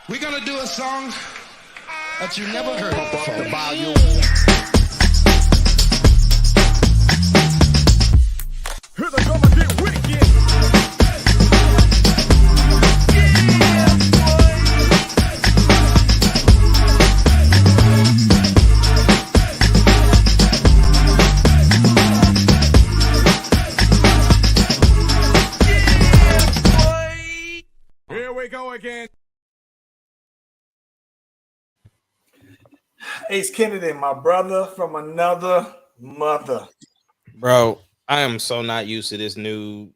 We're gonna do a song that you never heard before. The volume. Hear the drummer get wicked. Here we go again. Ace Kennedy, my brother from another mother. Bro, I am so not used to this new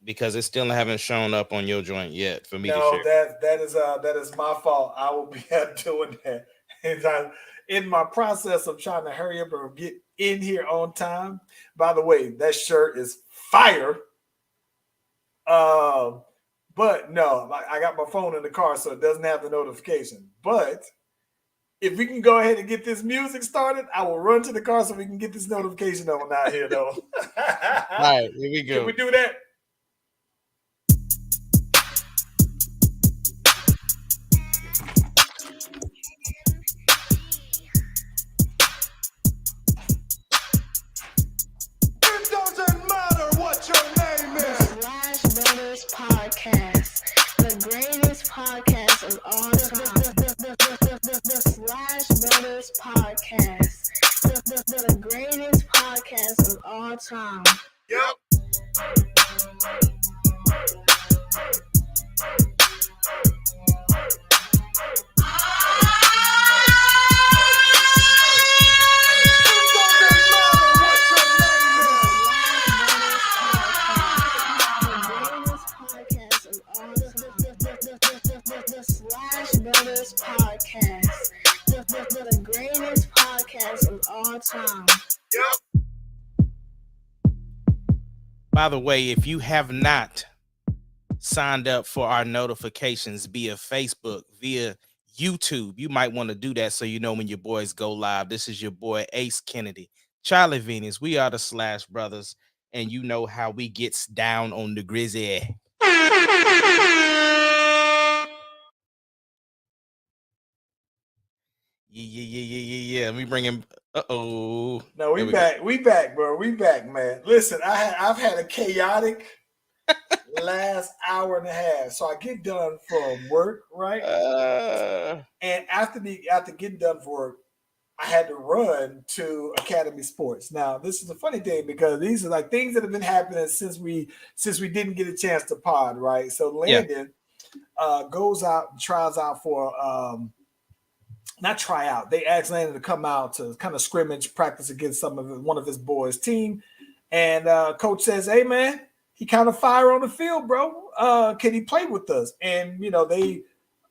because it still haven't shown up on your joint yet for me to share. That is my fault. I will be doing that. And in my process of trying to hurry up and get in here on time. By the way, that shirt is fire. But no, I got my phone in the car, so it doesn't have the notification. But if we can go ahead and get this music started, I will run to the car so we can get this notification on out here, though. All right, here we go. Can we do that? It doesn't matter what your name is. Slash Brothers Podcast, the greatest podcast of all time. The Slash Brothers Podcast, the greatest podcast of all time. Yep. The Slash Brothers Podcast, the greatest podcast of all time. By the way, if you have not signed up for our notifications via Facebook, via YouTube, you might want to do that so you know when your boys go live. This is your boy Ace Kennedy, Charlie Venus. We are the Slash Brothers, and you know how we gets down on the grizzy. Yeah. Let me bring him. No, we back, bro. We back, man. Listen, I've had a chaotic last hour and a half. So I get done from work, right? And after getting done for work, I had to run to Academy Sports. Now, this is a funny thing because these are like things that have been happening since we didn't get a chance to pod, right? So Landon goes out and tries out for not try out. They asked Landon to come out to kind of scrimmage, practice against one of his boys' team. And coach says, "Hey, man, he kind of fire on the field, bro. Can he play with us?" And, they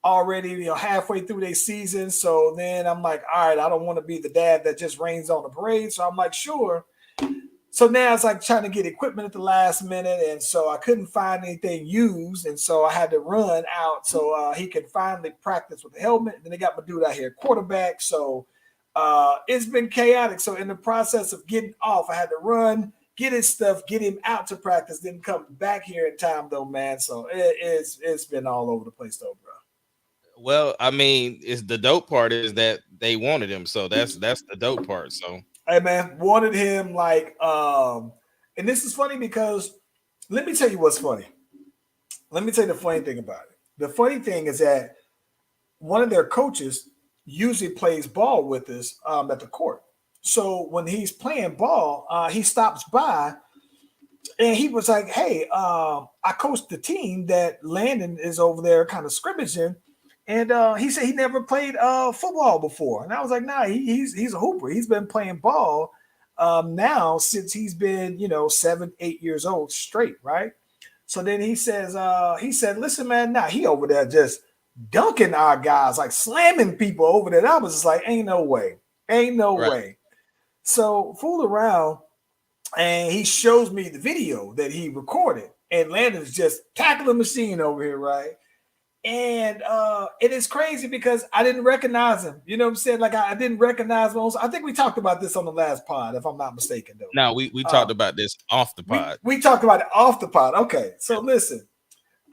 already, halfway through their season. So then I'm like, all right, I don't want to be the dad that just rains on the parade. So I'm like, sure. So now it's like trying to get equipment at the last minute. And so I couldn't find anything used. And so I had to run out so he could finally practice with the helmet. And then they got my dude out here, quarterback. So it's been chaotic. So in the process of getting off, I had to run, get his stuff, get him out to practice, then come back here in time, though, man. So it's been all over the place, though, bro. Well, I mean, it's the dope part is that they wanted him. So that's the dope part. So. Hey, man, wanted him and this is funny because let me tell you what's funny. Let me tell you the funny thing about it. The funny thing is that one of their coaches usually plays ball with us at the court. So when he's playing ball, he stops by and he was like, "Hey, I coached the team that Landon is over there kind of scrimmaging." And he said he never played football before. And I was like, nah, he's a hooper. He's been playing ball now since he's been, 7, 8 years old straight, right? So then he said, listen, man, he over there just dunking our guys, like slamming people over there. And I was just like, ain't no way. Way. So fooled around, and he shows me the video that he recorded. And Landon's just tackling machine over here, right? And it is crazy because I didn't recognize him. You know what I'm saying? Like I didn't recognize him. I think we talked about this on the last pod, if I'm not mistaken, though. No, we talked about this off the pod. We talked about it off the pod. Okay. So listen.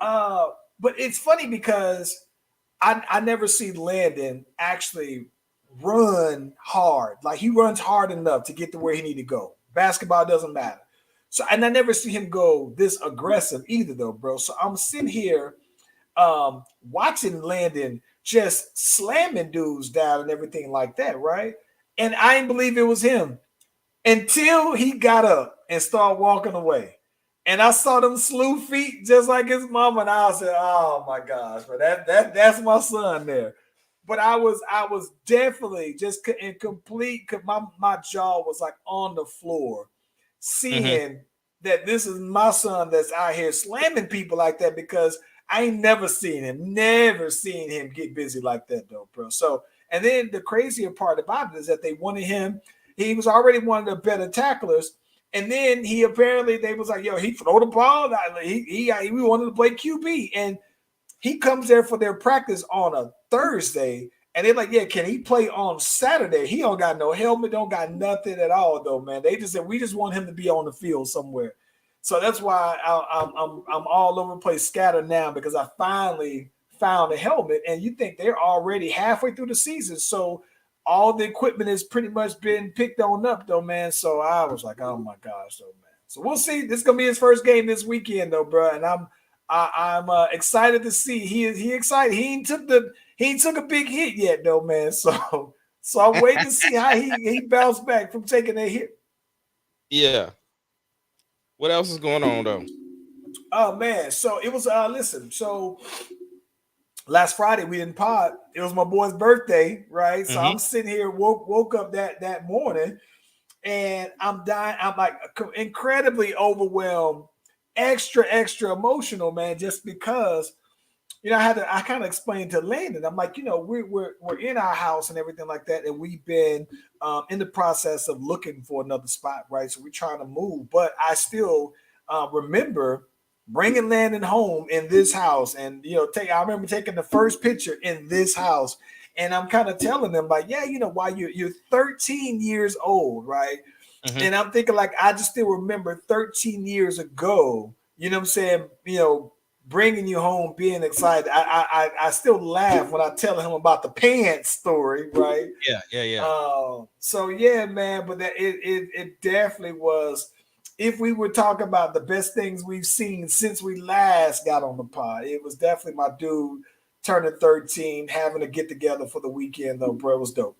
But it's funny because I never see Landon actually run hard. Like he runs hard enough to get to where he need to go. Basketball doesn't matter. So and I never see him go this aggressive either though, bro. So I'm sitting here watching Landon just slamming dudes down and everything like that, right? And I didn't believe it was him until he got up and started walking away. And I saw them slew feet just like his mama, and I said, "Oh my gosh, but that's my son there." But I was definitely just in complete. My jaw was like on the floor, seeing that this is my son that's out here slamming people like that because I ain't never seen him get busy like that though, bro. So, and then the crazier part about it is that they wanted him. He was already one of the better tacklers. And then he apparently they was like, yo, he throw the ball. We wanted to play QB. And he comes there for their practice on a Thursday. And they're like, yeah, can he play on Saturday? He don't got no helmet, don't got nothing at all, though, man. They just said we just want him to be on the field somewhere. So that's why I'm all over the place, scattered now, because I finally found a helmet. And you think they're already halfway through the season. So all the equipment has pretty much been picked on up, though, man. So I was like, oh my gosh, though, man. So we'll see. This is gonna be his first game this weekend, though, bro. And I'm excited to see. He excited. He ain't took a big hit yet, though, man. So I'm waiting to see how he bounced back from taking a hit. Yeah. What else is going on though? Oh man, so it was listen, so last Friday we didn't pod. It was my boy's birthday, right? So I'm sitting here, woke up that morning, and I'm dying. I'm like incredibly overwhelmed, extra emotional, man, just because I kind of explained to Landon. I'm like, we're in our house and everything like that, and we've been in the process of looking for another spot, right? So we're trying to move, but I still remember bringing Landon home in this house, and I remember taking the first picture in this house, and I'm kind of telling them like, yeah, while you're 13 years old, right? And I'm thinking like I just still remember 13 years ago, you know what I'm saying, bringing you home, being excited. I still laugh when I tell him about the pants story, right? Yeah. So yeah, man, but that it definitely was. If we were talking about the best things we've seen since we last got on the pod, it was definitely my dude turning 13, having to get together for the weekend, though, bro. It was dope.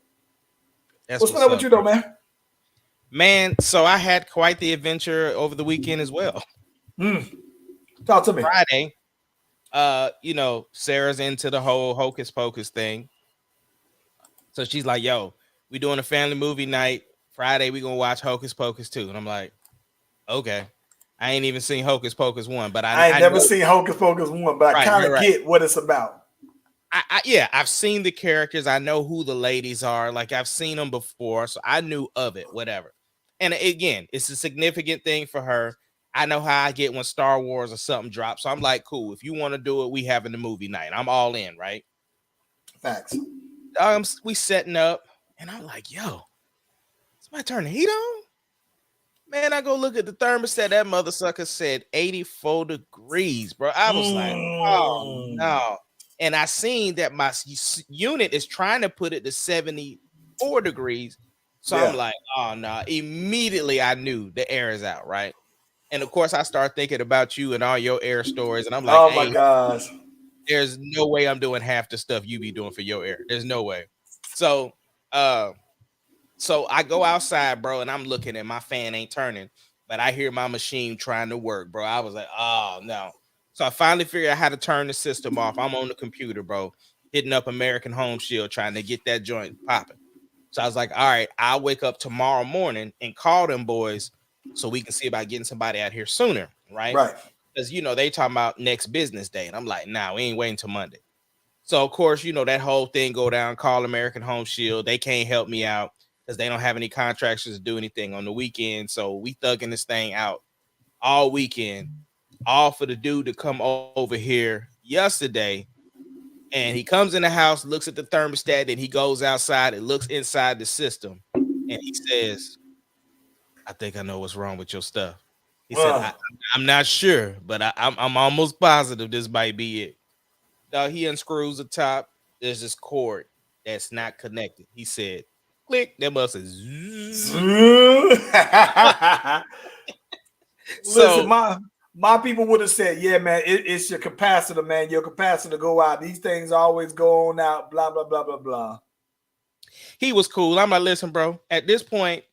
What's going on with you, though, man? Man, so I had quite the adventure over the weekend as well. Talk to me. Friday, Sarah's into the whole hocus pocus thing. So she's like, yo, we doing a family movie night. Friday, we gonna watch Hocus Pocus 2. And I'm like, okay. I ain't even seen Hocus Pocus 1, but I ain't never seen Hocus Pocus 1, but I kind of get what it's about. I've seen the characters. I know who the ladies are. Like I've seen them before, so I knew of it, whatever. And again, it's a significant thing for her. I know how I get when Star Wars or something drops. So I'm like, cool. If you want to do it, we having the movie night. I'm all in, right? Facts. We setting up, and I'm like, yo, somebody turn the heat on? Man, I go look at the thermostat. That mother sucker said 84 degrees, bro. I was like, oh no. And I seen that my unit is trying to put it to 74 degrees. So I'm like, oh no. Immediately I knew the air is out, right? And of course, I start thinking about you and all your air stories. And I'm like, oh my gosh, there's no way I'm doing half the stuff you be doing for your air. There's no way. So I go outside, bro, and I'm looking and my fan ain't turning, but I hear my machine trying to work, bro. I was like, oh no. So I finally figured out how to turn the system off. I'm on the computer, bro, hitting up American Home Shield, trying to get that joint popping. So I was like, all right, I'll wake up tomorrow morning and call them boys so we can see about getting somebody out here sooner, right? Right. Because, they talking about next business day. And I'm like, nah, we ain't waiting till Monday. So, of course, that whole thing go down, call American Home Shield. They can't help me out because they don't have any contractors to do anything on the weekend. So we thugging this thing out all weekend, all for the dude to come over here yesterday. And he comes in the house, looks at the thermostat, and he goes outside and looks inside the system. And he says, I think I know what's wrong with your stuff. He said, I'm not sure, but I'm almost positive this might be it. He unscrews the top, there's this cord that's not connected. He said, click, that must have Listen, my people would have said, yeah, man, it's your capacitor, man. Your capacitor go out. These things always go on out, blah, blah, blah, blah, blah. He was cool. I'm like, listen, bro, at this point,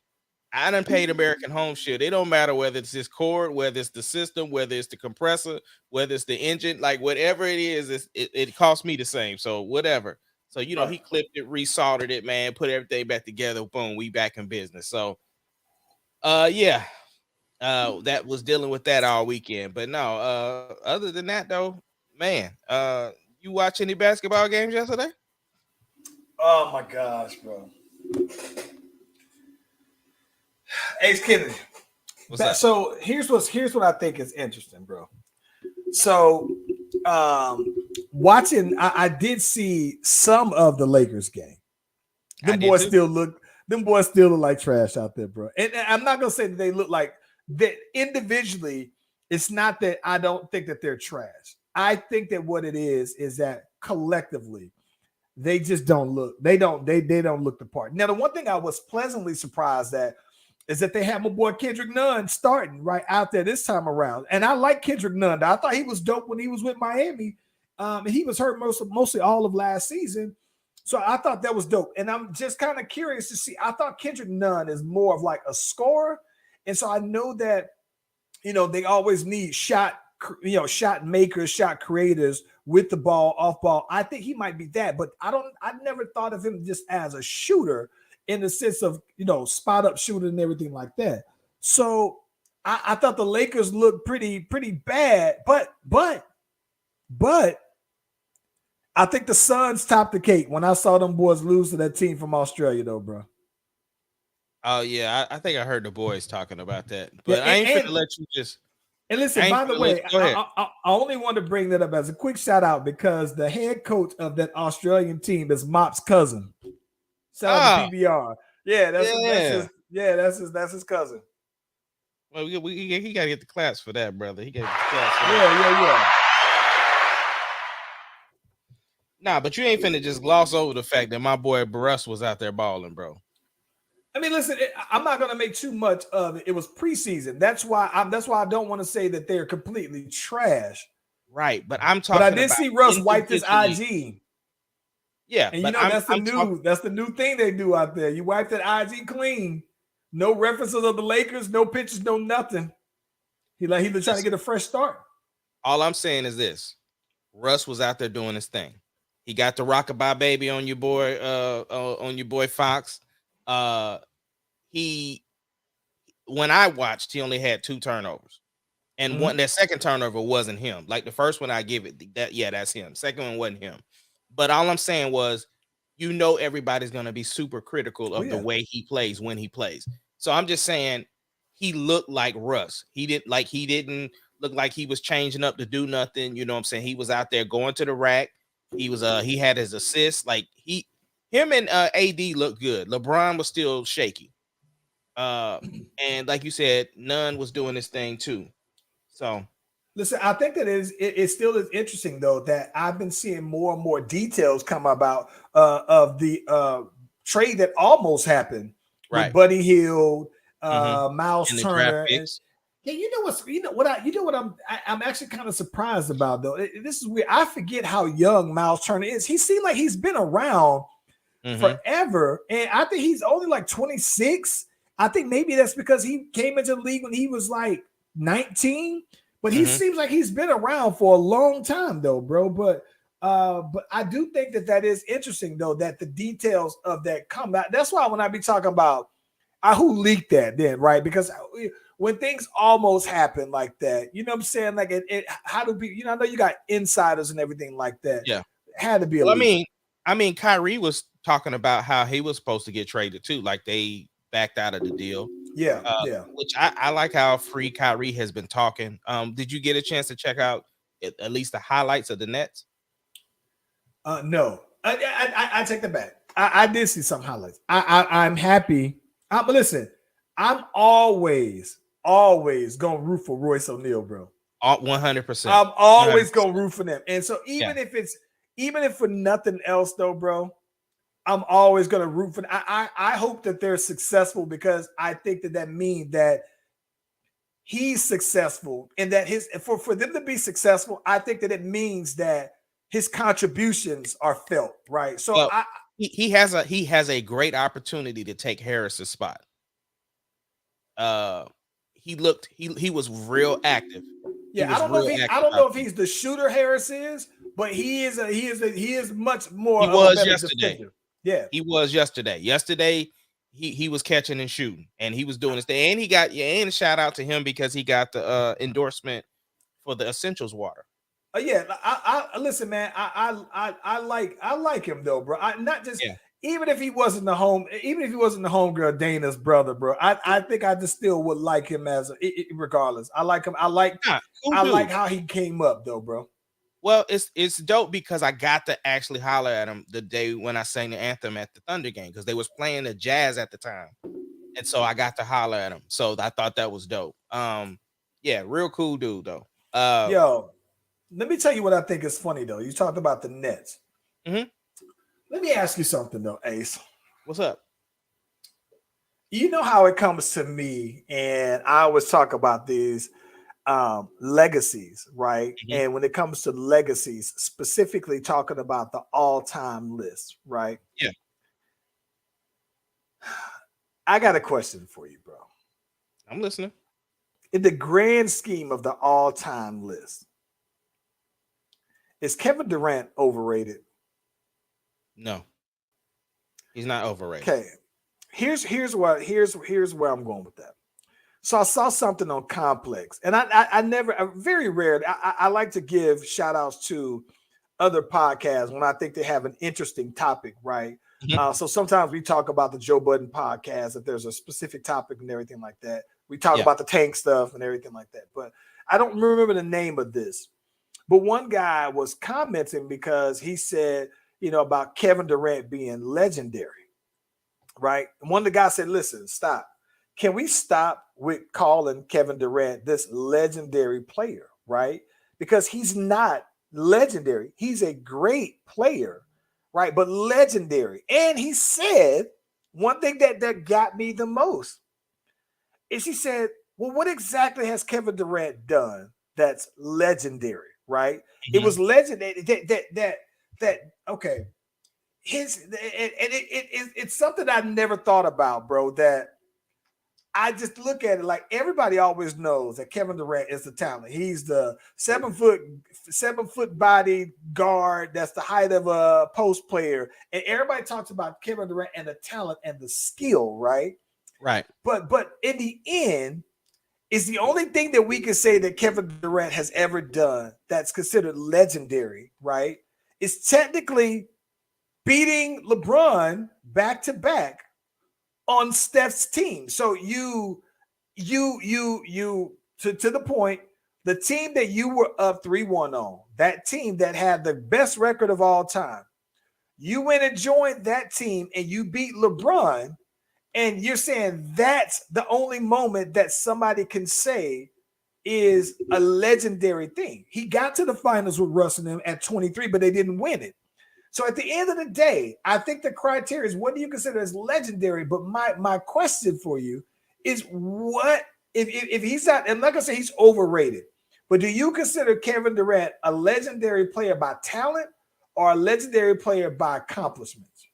I done paid American Home shit. It don't matter whether it's this cord, whether it's the system, whether it's the compressor, whether it's the engine, like whatever it is, it costs me the same. So whatever. So, you know, he clipped it, resoldered it, man, put everything back together. Boom, we back in business. So, yeah, that was dealing with that all weekend. But no, other than that, though, man, you watch any basketball games yesterday? Oh my gosh, bro. Ace Kennedy. So here's what I think is interesting, bro. So watching, I did see some of the Lakers game. Them boys still look like trash out there, bro. And I'm not gonna say that they look like that individually. It's not that I don't think that they're trash. I think that what it is that collectively they just don't look. They don't look the part. Now, the one thing I was pleasantly surprised at is that they have my boy Kendrick Nunn starting right out there this time around. And I like Kendrick Nunn. I thought he was dope when he was with Miami. He was hurt mostly all of last season. So I thought that was dope. And I'm just kind of curious to see. I thought Kendrick Nunn is more of like a scorer. And so I know that, you know, they always need shot makers, shot creators with the ball, off ball. I think he might be that, but I never thought of him just as a shooter in the sense of, you know, spot up shooting and everything like that. So I thought the Lakers looked pretty bad, but I think the Suns topped the cake when I saw them boys lose to that team from Australia, though, bro. Oh yeah, I think I heard the boys talking about that, but yeah, I ain't finna let you just. And listen, by the way, I only want to bring that up as a quick shout out because the head coach of that Australian team is Mop's cousin. Shout out to PBR. Yeah, that's his cousin. Well, he got to get the claps for that, brother. He got to get the claps for that. Nah, but you ain't finna just gloss over the fact that my boy Russ was out there balling, bro. I mean, listen, I'm not gonna make too much of it. It was preseason. That's why I don't want to say that they're completely trash. Right, but I'm talking. But I did see Russ wipe his IG. Yeah, and you know that's the new thing they do out there. You wipe that IG clean. No references of the Lakers, no pictures, no nothing. He trying to get a fresh start. All I'm saying is this: Russ was out there doing his thing. He got the rockabye baby on your boy Fox. When I watched, he only had 2 turnovers, and that second turnover wasn't him. Like the first one, I give it that. Yeah, that's him. Second one wasn't him. But all I'm saying was, you know, everybody's gonna be super critical of the way he plays when he plays. So I'm just saying, he looked like Russ. He didn't look like he was changing up to do nothing. You know what I'm saying? He was out there going to the rack. He was he had his assists. Like him and AD looked good. LeBron was still shaky. And like you said, Nunn was doing his thing too. So listen, I think that it still is interesting though that I've been seeing more and more details come about of the trade that almost happened with Buddy Hield, Miles Turner. Yeah, you know what I'm actually kind of surprised about though. This is weird. I forget how young Miles Turner is. He seemed like he's been around forever, and I think he's only like 26. I think maybe that's because he came into the league when he was like 19, but he seems like he's been around for a long time though, bro. But I do think that is interesting though, that the details of that come out. That's why when I be talking about who leaked that then, right? Because when things almost happen like that, you know what I'm saying? Like it how do people, you know, I know you got insiders and everything like that. Yeah. It had to be a leak. I mean, Kyrie was talking about how he was supposed to get traded too. Like they backed out of the deal. Yeah. Which I like how free Kyrie has been talking. Did you get a chance to check out at least the highlights of the Nets? No. I take that back. I did see some highlights. I'm happy. But listen, I'm always gonna root for Royce O'Neal, bro. 100%. I'm always gonna root for them. And so even if it's even if for nothing else, though, bro, I'm always going to root for. I hope that they're successful because I think that means that he's successful and that for them to be successful, I think that it means that his contributions are felt, right? So well, he has a great opportunity to take Harris's spot. He was real active. Yeah, I don't know if he's the shooter Harris is, but he is much more. He was yesterday. Defender. Yeah, he was yesterday. Yesterday, he was catching and shooting, and he was doing his thing. And he got and a shout out to him because he got the endorsement for the Essentials water. Yeah, I listen, man. I like him though, bro. Even if he wasn't the homegirl Dana's brother, bro. I think I just still would like him regardless. I like him. I like how he came up though, bro. Well, it's dope because I got to actually holler at him the day when I sang the anthem at the Thunder game because they was playing the Jazz at the time, and so I got to holler at him. So I thought that was dope. Yeah, real cool dude though. Yo, let me tell you what I think is funny though. You talked about the Nets. Mm-hmm. Let me ask you something though, Ace. What's up? You know how it comes to me, and I always talk about these legacies, right? Mm-hmm. And when it comes to legacies, specifically talking about the all-time list, right? Yeah. I got a question for you, bro. I'm listening. In the grand scheme of the all-time list, is Kevin Durant overrated? No, he's not overrated. Okay, here's where I'm going with that. So I saw something on Complex, and very rarely I like to give shout outs to other podcasts when I think they have an interesting topic, right? Mm-hmm. So sometimes we talk about the Joe Budden podcast if there's a specific topic and everything like that. We talk about the tank stuff and everything like that, but I don't remember the name of this. But one guy was commenting because he said, about Kevin Durant being legendary, right? And one of the guys said, listen, stop. Can we stop with calling Kevin Durant this legendary player, right? Because he's not legendary. He's a great player, right? But legendary. And he said, one thing that got me the most is he said, well, what exactly has Kevin Durant done that's legendary, right? Mm-hmm. It was legendary okay. It's something I never thought about, bro, that I just look at it like everybody always knows that Kevin Durant is the talent. He's the 7 foot body guard. That's the height of a post player. And everybody talks about Kevin Durant and the talent and the skill, right? Right. But in the end, is the only thing that we can say that Kevin Durant has ever done that's considered legendary, right? Is technically beating LeBron back to back on Steph's team. So to the point, the team that you were up 3-1 on, that team that had the best record of all time, you went and joined that team and you beat LeBron, and you're saying that's the only moment that somebody can say is a legendary thing. He got to the finals with Russ and them at 23, but they didn't win it. So at the end of the day, I think the criteria is what do you consider as legendary? But my question for you is what if he's not, and like I said, he's overrated. But do you consider Kevin Durant a legendary player by talent or a legendary player by accomplishments?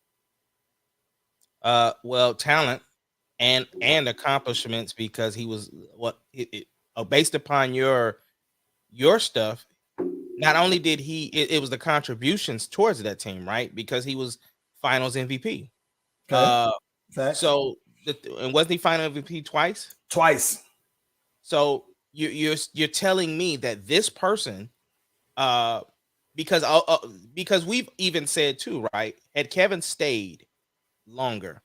Well, talent and accomplishments, because he was based upon your stuff. Not only did it was the contributions towards that team, right? Because he was Finals MVP. Okay. So and wasn't he Final MVP twice? Twice. So you're telling me that this person, because we've even said too, right? Had Kevin stayed longer,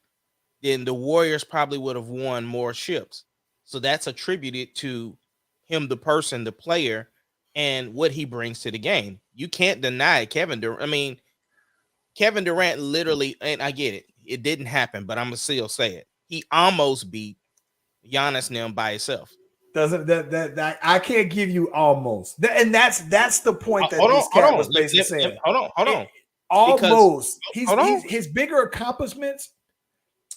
then the Warriors probably would have won more ships. So that's attributed to him, the person, the player, and what he brings to the game. You can't deny Kevin Durant. I mean, Kevin Durant literally, and I get it, it didn't happen, but I'm gonna still say it. He almost beat Giannis and them by himself. Doesn't that I can't give you almost. And that's the point that hold this on, cat was basically saying. Hold on. Almost. Because, His bigger accomplishments.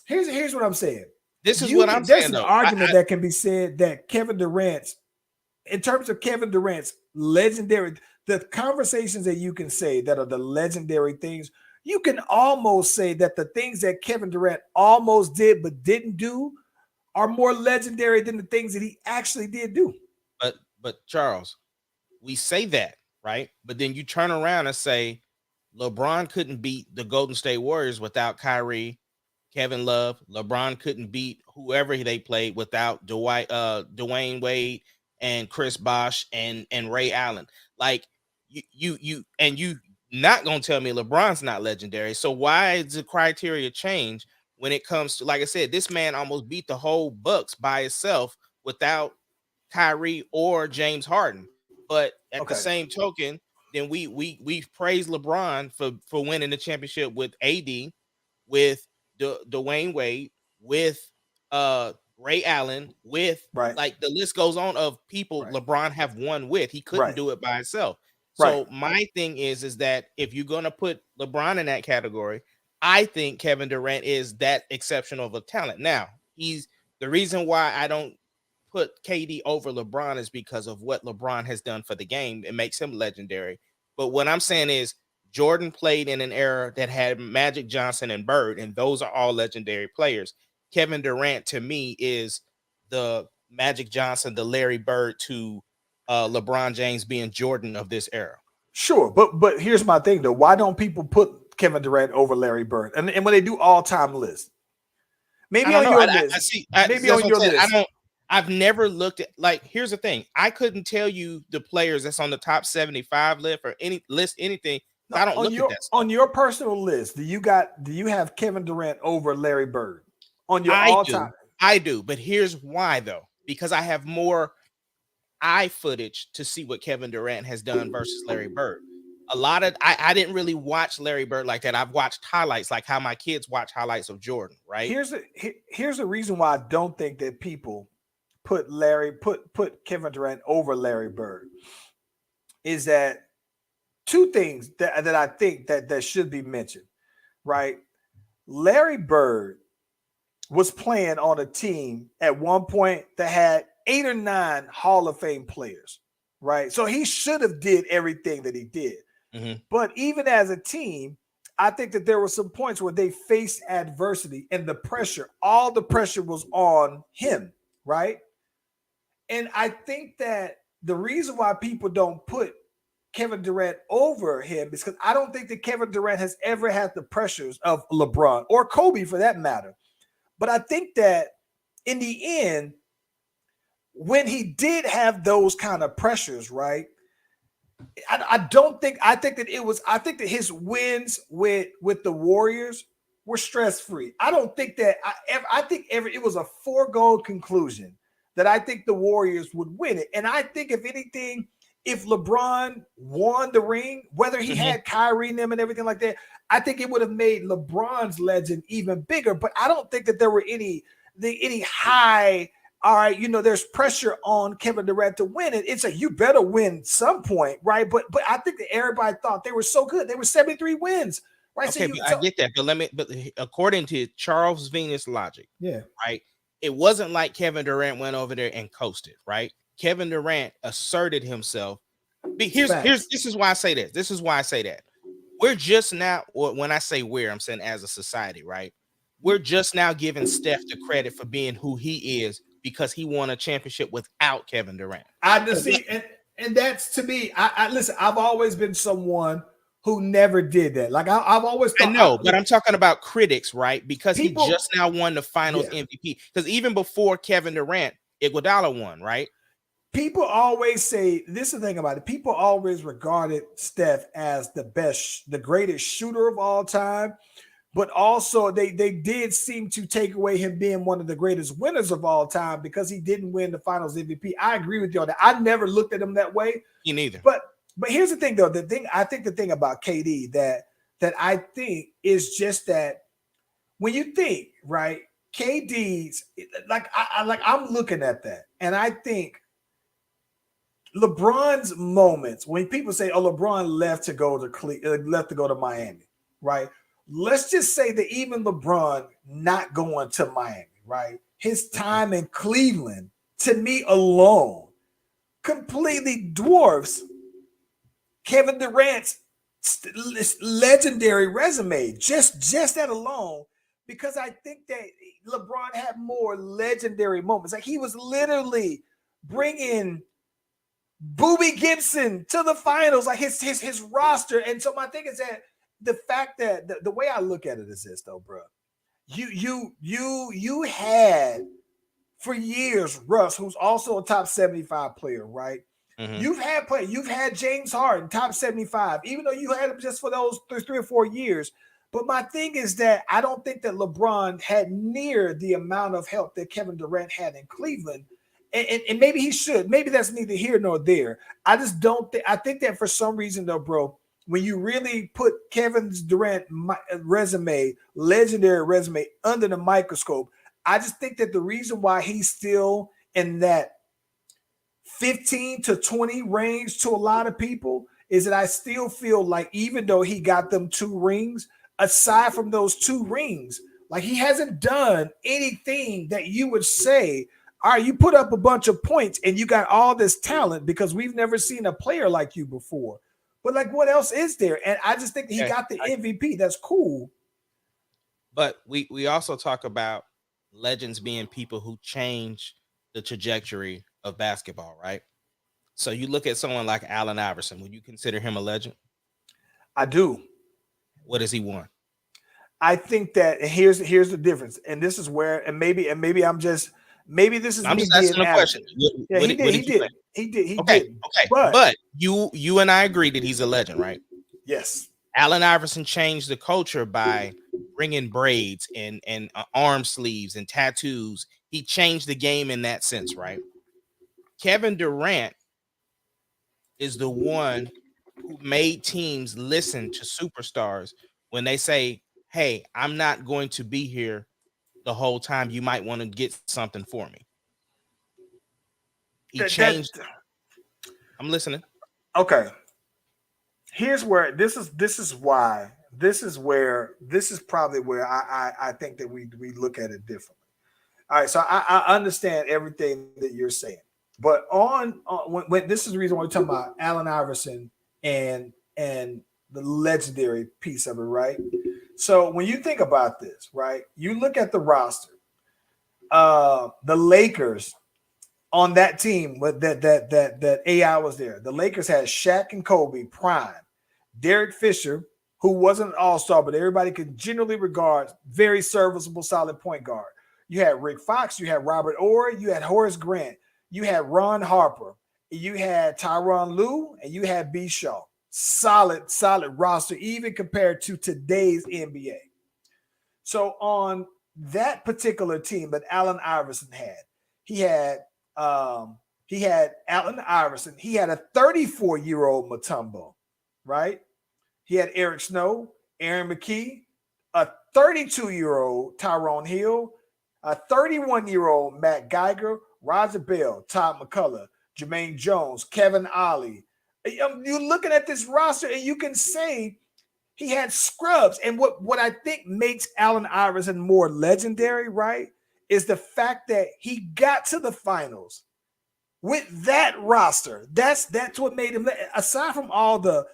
Here's what I'm saying. This is what I'm there's saying, an though. argument that can be said that Kevin Durant's, in terms of Kevin Durant's legendary, the conversations that you can say that are the legendary things, you can almost say that the things that Kevin Durant almost did but didn't do are more legendary than the things that he actually did do. But Charles, we say that, right? But then you turn around and say LeBron couldn't beat the Golden State Warriors without Kyrie, Kevin Love. LeBron couldn't beat whoever they played without Dwayne Wade and Chris Bosh and Ray Allen. Like you not gonna tell me LeBron's not legendary. So why does the criteria change when it comes to, like I said, this man almost beat the whole Bucks by himself without Kyrie or James Harden? But at the same token, then we praise LeBron for winning the championship with AD, with Dwayne Wade, with Ray Allen, with like the list goes on of people LeBron have won with. He couldn't do it by himself. So my thing is that if you're gonna put LeBron in that category, I think Kevin Durant is that exceptional of a talent. Now, he's the reason why I don't put KD over LeBron is because of what LeBron has done for the game. It makes him legendary. But what I'm saying is Jordan played in an era that had Magic Johnson and Bird, and those are all legendary players. Kevin Durant, to me, is the Magic Johnson, the Larry Bird to LeBron James being Jordan of this era. Sure, but here's my thing, though. Why don't people put Kevin Durant over Larry Bird? And when they do all-time lists, maybe on your list. Maybe on your list. I've never looked at, like, here's the thing. I couldn't tell you the players that's on the top 75 list or anything. No, I don't look at that stuff. On your personal list, do you have Kevin Durant over Larry Bird on your all-time? I do, but here's why, though. Because I have more eye footage to see what Kevin Durant has done versus Larry Bird. A lot of I didn't really watch Larry Bird like that. I've watched highlights, like how my kids watch highlights of Jordan, right? Here's the reason why I don't think that people put Kevin Durant over Larry Bird is that two things that I think that should be mentioned, right? Larry Bird was playing on a team at one point that had 8 or 9 Hall of Fame players, right? So he should have did everything that he did. Mm-hmm. But even as a team, I think that there were some points where they faced adversity and all the pressure was on him, right? And I think that the reason why people don't put Kevin Durant over him is because I don't think that Kevin Durant has ever had the pressures of LeBron or Kobe for that matter. But I think that in the end, when he did have those kind of pressures, right? I think that his wins with the Warriors were stress-free. I don't think that it was a foregone conclusion that I think the Warriors would win it. And I think if anything, if LeBron won the ring, whether he had Kyrie in them and everything like that, I think it would have made LeBron's legend even bigger. But I don't think that there were any high, all right, there's pressure on Kevin Durant to win it. It's you better win some point, right? But I think that everybody thought they were so good. They were 73 wins, right? Okay, I get that. But according to Charles Venus logic, right? It wasn't like Kevin Durant went over there and coasted, right? Kevin Durant asserted himself. This is why I say that. This is why I say that. We're just now, when I say we're, I'm saying as a society, right? We're just now giving Steph the credit for being who he is because he won a championship without Kevin Durant. I just see, and that's to me. I listen. I've always been someone who never did that. Like I've always thought. I know, but I'm talking about critics, right? Because he just now won the Finals MVP. Because even before Kevin Durant, Iguodala won, right? People always say, this is the thing about it. People always regarded Steph as the greatest shooter of all time, but also they did seem to take away him being one of the greatest winners of all time because he didn't win the Finals MVP. I agree with you on that. I never looked at him that way. Me neither. But here's the thing, though. The thing about KD that I think is just that when you think, right, KD's like I'm looking at that, and I think LeBron's moments when people say, "Oh, LeBron left to go to Miami," right? Let's just say that even LeBron not going to Miami, right? His time in Cleveland, to me alone, completely dwarfs Kevin Durant's legendary resume. Just that alone, because I think that LeBron had more legendary moments. Like he was literally bringing Boobie Gibson to the finals, like his roster. And so my thing is that the fact that the way I look at it is this, though, bro. You had for years Russ, who's also a top 75 player, right? Mm-hmm. You've had James Harden, top 75, even though you had him just for those 3 or 4 years. But my thing is that I don't think that LeBron had near the amount of help that Kevin Durant had in Cleveland. And maybe he should. Maybe that's neither here nor there. I just don't think. I think that for some reason, though, bro, when you really put Kevin Durant legendary resume, under the microscope, I just think that the reason why he's still in that 15 to 20 range to a lot of people is that I still feel like even though he got them 2 rings, aside from those 2 rings, like he hasn't done anything that you would say, all right, you put up a bunch of points and you got all this talent because we've never seen a player like you before. But like, what else is there? And I just think he got the MVP. That's cool. But we also talk about legends being people who change the trajectory of basketball, right? So you look at someone like Allen Iverson. Would you consider him a legend? I do. What has he won? I think that here's the difference, and this is where, and maybe this is I'm me just asking a question. Yeah, he did. Okay. But you and I agree that he's a legend, right? Yes. Allen Iverson changed the culture by bringing braids and arm sleeves and tattoos. He changed the game in that sense, right? Kevin Durant is the one who made teams listen to superstars when they say, "Hey, I'm not going to be here the whole time. You might want to get something for me." He changed. I'm listening. Okay. Here's where this is probably where I think that we look at it differently. All right, so I understand everything that you're saying, but when this is the reason why we're talking about Allen Iverson and the legendary piece of it, right? So when you think about this, right, you look at the roster, the Lakers on that team that AI was there. The Lakers had Shaq and Kobe prime, Derek Fisher, who wasn't an all-star, but everybody could generally regard very serviceable, solid point guard. You had Rick Fox, you had Robert Orr, you had Horace Grant, you had Ron Harper, you had Tyronn Lue, and you had B. Shaw. Solid roster, even compared to today's NBA. So on that particular team that Allen Iverson had, he had Allen Iverson. He had a 34-year-old Mutombo, right? He had Eric Snow, Aaron McKee, a 32-year-old Tyrone Hill, a 31-year-old Matt Geiger, Roger Bell, Todd McCullough, Jermaine Jones, Kevin Ollie. You're looking at this roster and you can say he had scrubs. And what I think makes Allen Iverson more legendary, right, is the fact that he got to the finals with that roster. That's what made him, aside from the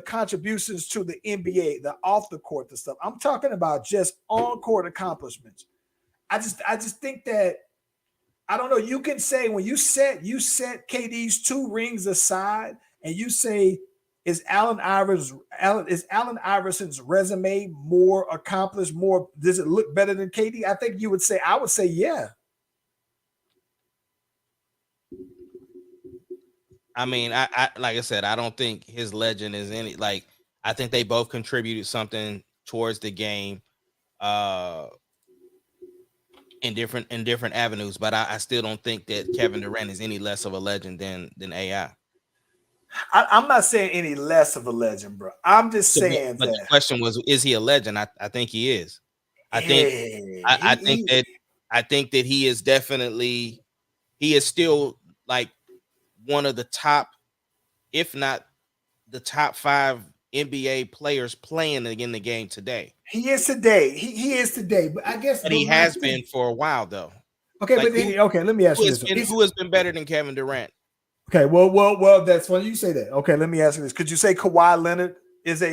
contributions to the NBA, the off the court, the stuff. I'm talking about just on court accomplishments. I just think that, I don't know, you can say when you set KD's 2 rings aside and you say, is Allen Iverson's resume more accomplished, does it look better than KD? I think I would say yeah. I mean, I like I said, I don't think his legend is any, like, I think they both contributed something towards the game in different avenues, but I still don't think that Kevin Durant is any less of a legend than AI. I'm not saying any less of a legend, bro. I'm just saying but the question was, is he a legend? I think he is. I think that he is definitely still like one of the top, if not the top 5 NBA players playing in the game today. He is today. He is today. But I guess he has been for a while though. Okay, like, okay. Let me ask you this: who has been better than Kevin Durant? Okay, well. That's funny you say that. Okay, let me ask you this: could you say Kawhi Leonard is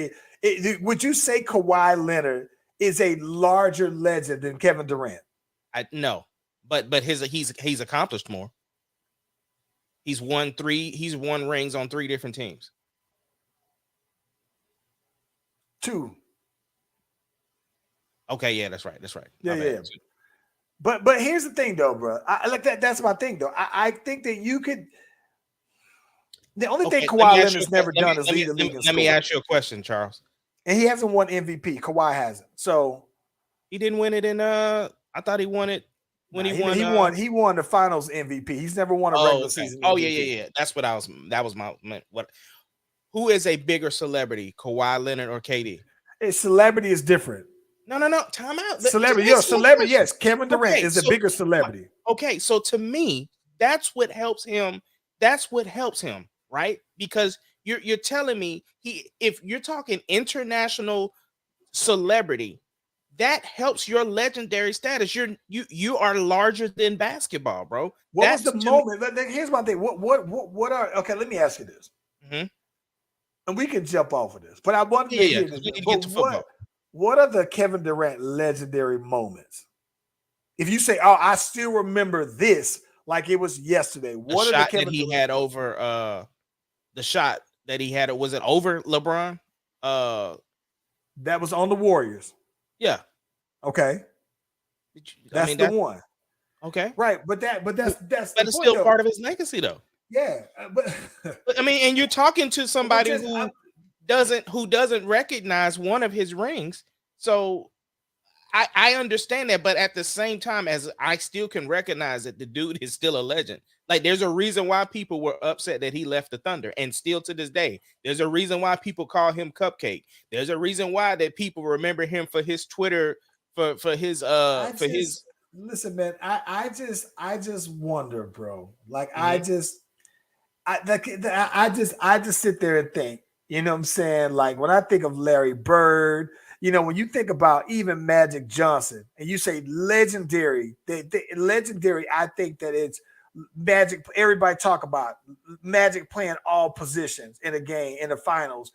would you say Kawhi Leonard is a larger legend than Kevin Durant? No, but he's accomplished more. He's won rings on 3 different teams. 2. Okay, yeah, that's right. Yeah. But here's the thing, though, bro. I like that. That's my thing, though. I think that you could. The only thing Kawhi Leonard's never done is lead the league. Let me ask you a question, Charles. And he hasn't won MVP. Kawhi hasn't. So he didn't win it in. I thought he won it when he won. He won the Finals MVP. He's never won a regular season. Oh MVP. yeah. That was my what. Who is a bigger celebrity, Kawhi Leonard or KD? A celebrity is different. No. Time out. Celebrity, yes. Kevin Durant is a bigger celebrity. Okay, so to me, that's what helps him. Right? Because you're telling me if you're talking international celebrity, that helps your legendary status. You are larger than basketball, bro. What was the moment? Here's my thing. What are okay? Let me ask you this, and we can jump off of this. But I want to hear this. Get to football. What are the Kevin Durant legendary moments? If you say, "Oh, I still remember this like it was yesterday," what the are shot that he had over? The shot that he had, was it over LeBron? That was on the Warriors. Yeah. Okay. That's the one. Okay. Right, but that's it's still part of his legacy, though. Yeah, but I mean, and you're talking to somebody who doesn't recognize one of his rings. So I understand that, but at the same time, as I still can recognize that the dude is still a legend. Like, there's a reason why people were upset that he left the Thunder, and still to this day, there's a reason why people call him Cupcake. There's a reason why that people remember him for his Twitter, for his. Listen, man, I just wonder, bro. Like, I just sit there and think, you know what I'm saying? Like, when I think of Larry Bird, you know, when you think about even Magic Johnson, and you say legendary, legendary, I think that it's Magic. Everybody talk about Magic playing all positions in a game, in the finals.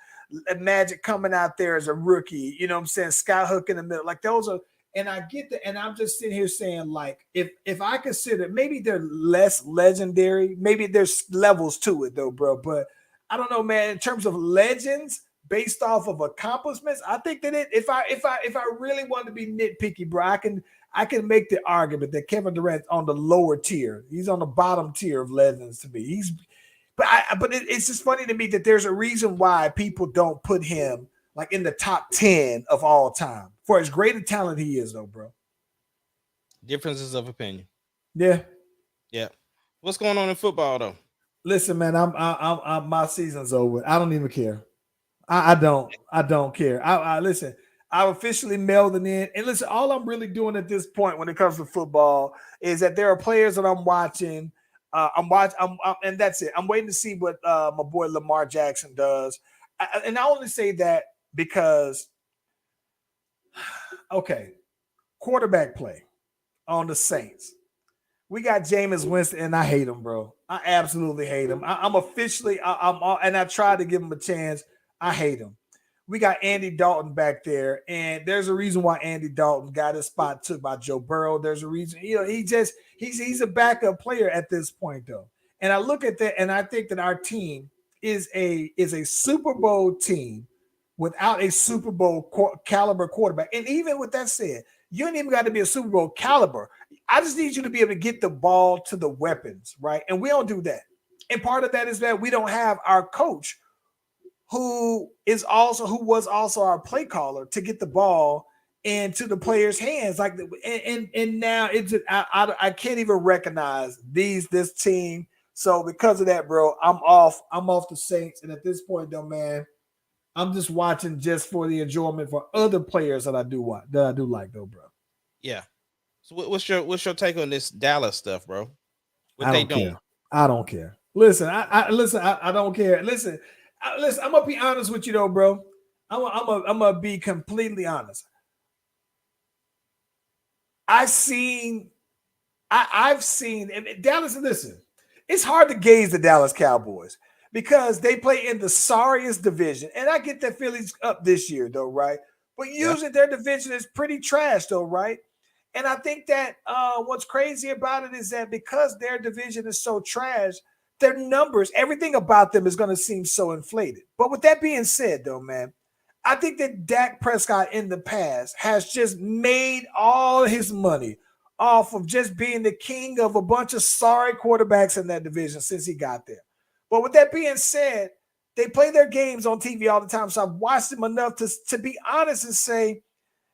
Magic coming out there as a rookie, you know what I'm saying? Sky Hook in the middle. Like, those are, and I get that, and I'm just sitting here saying, like, if I consider, maybe they're less legendary, maybe there's levels to it though, bro. But I don't know, man. In terms of legends based off of accomplishments, I think that if I really want to be nitpicky, bro, I can make the argument that Kevin Durant's on the lower tier. He's on the bottom tier of legends to me. But it's just funny to me that there's a reason why people don't put him like in the top 10 of all time for as great a talent he is, though, bro. Differences of opinion. Yeah. What's going on in football, though? Listen, man, I'm my season's over. I don't even care. I don't care. I listen. I've officially mailed it in. And listen, all I'm really doing at this point when it comes to football is that there are players that I'm watching. And that's it. I'm waiting to see what my boy Lamar Jackson does. And I only say that because, okay, quarterback play on the Saints. We got Jameis Winston, and I hate him, bro. I absolutely hate him. I'm officially, and I tried to give him a chance. I hate him. We got Andy Dalton back there, and there's a reason why Andy Dalton got his spot took by Joe Burrow. There's a reason, you know, he's a backup player at this point, though. And I look at that, and I think that our team is a Super Bowl team without a Super Bowl caliber quarterback. And even with that said, you don't even got to be a Super Bowl caliber. I just need you to be able to get the ball to the weapons, right? And we don't do that. And part of that is that we don't have our coach, who was also our play caller, to get the ball into the players' hands. Like, and now it's I can't even recognize this team. So because of that, bro, I'm off the Saints. And at this point, though, man, I'm just watching just for the enjoyment for other players that I do like, though, bro. Yeah. So what's your take on this Dallas stuff, bro? What I they don't doing? care. I don't care. Listen, I don't care. Listen, I'm gonna be honest with you though, bro. I'm gonna be completely honest. I've seen and Dallas. Listen, it's hard to gauge the Dallas Cowboys because they play in the sorriest division, and I get that Philly's up this year though, right? But usually their division is pretty trash though, right? And I think that what's crazy about it is that because their division is so trash, their numbers, everything about them is going to seem so inflated. But with that being said, though, man, I think that Dak Prescott in the past has just made all his money off of just being the king of a bunch of sorry quarterbacks in that division since he got there. But with that being said, they play their games on TV all the time. So I've watched them enough to be honest and say,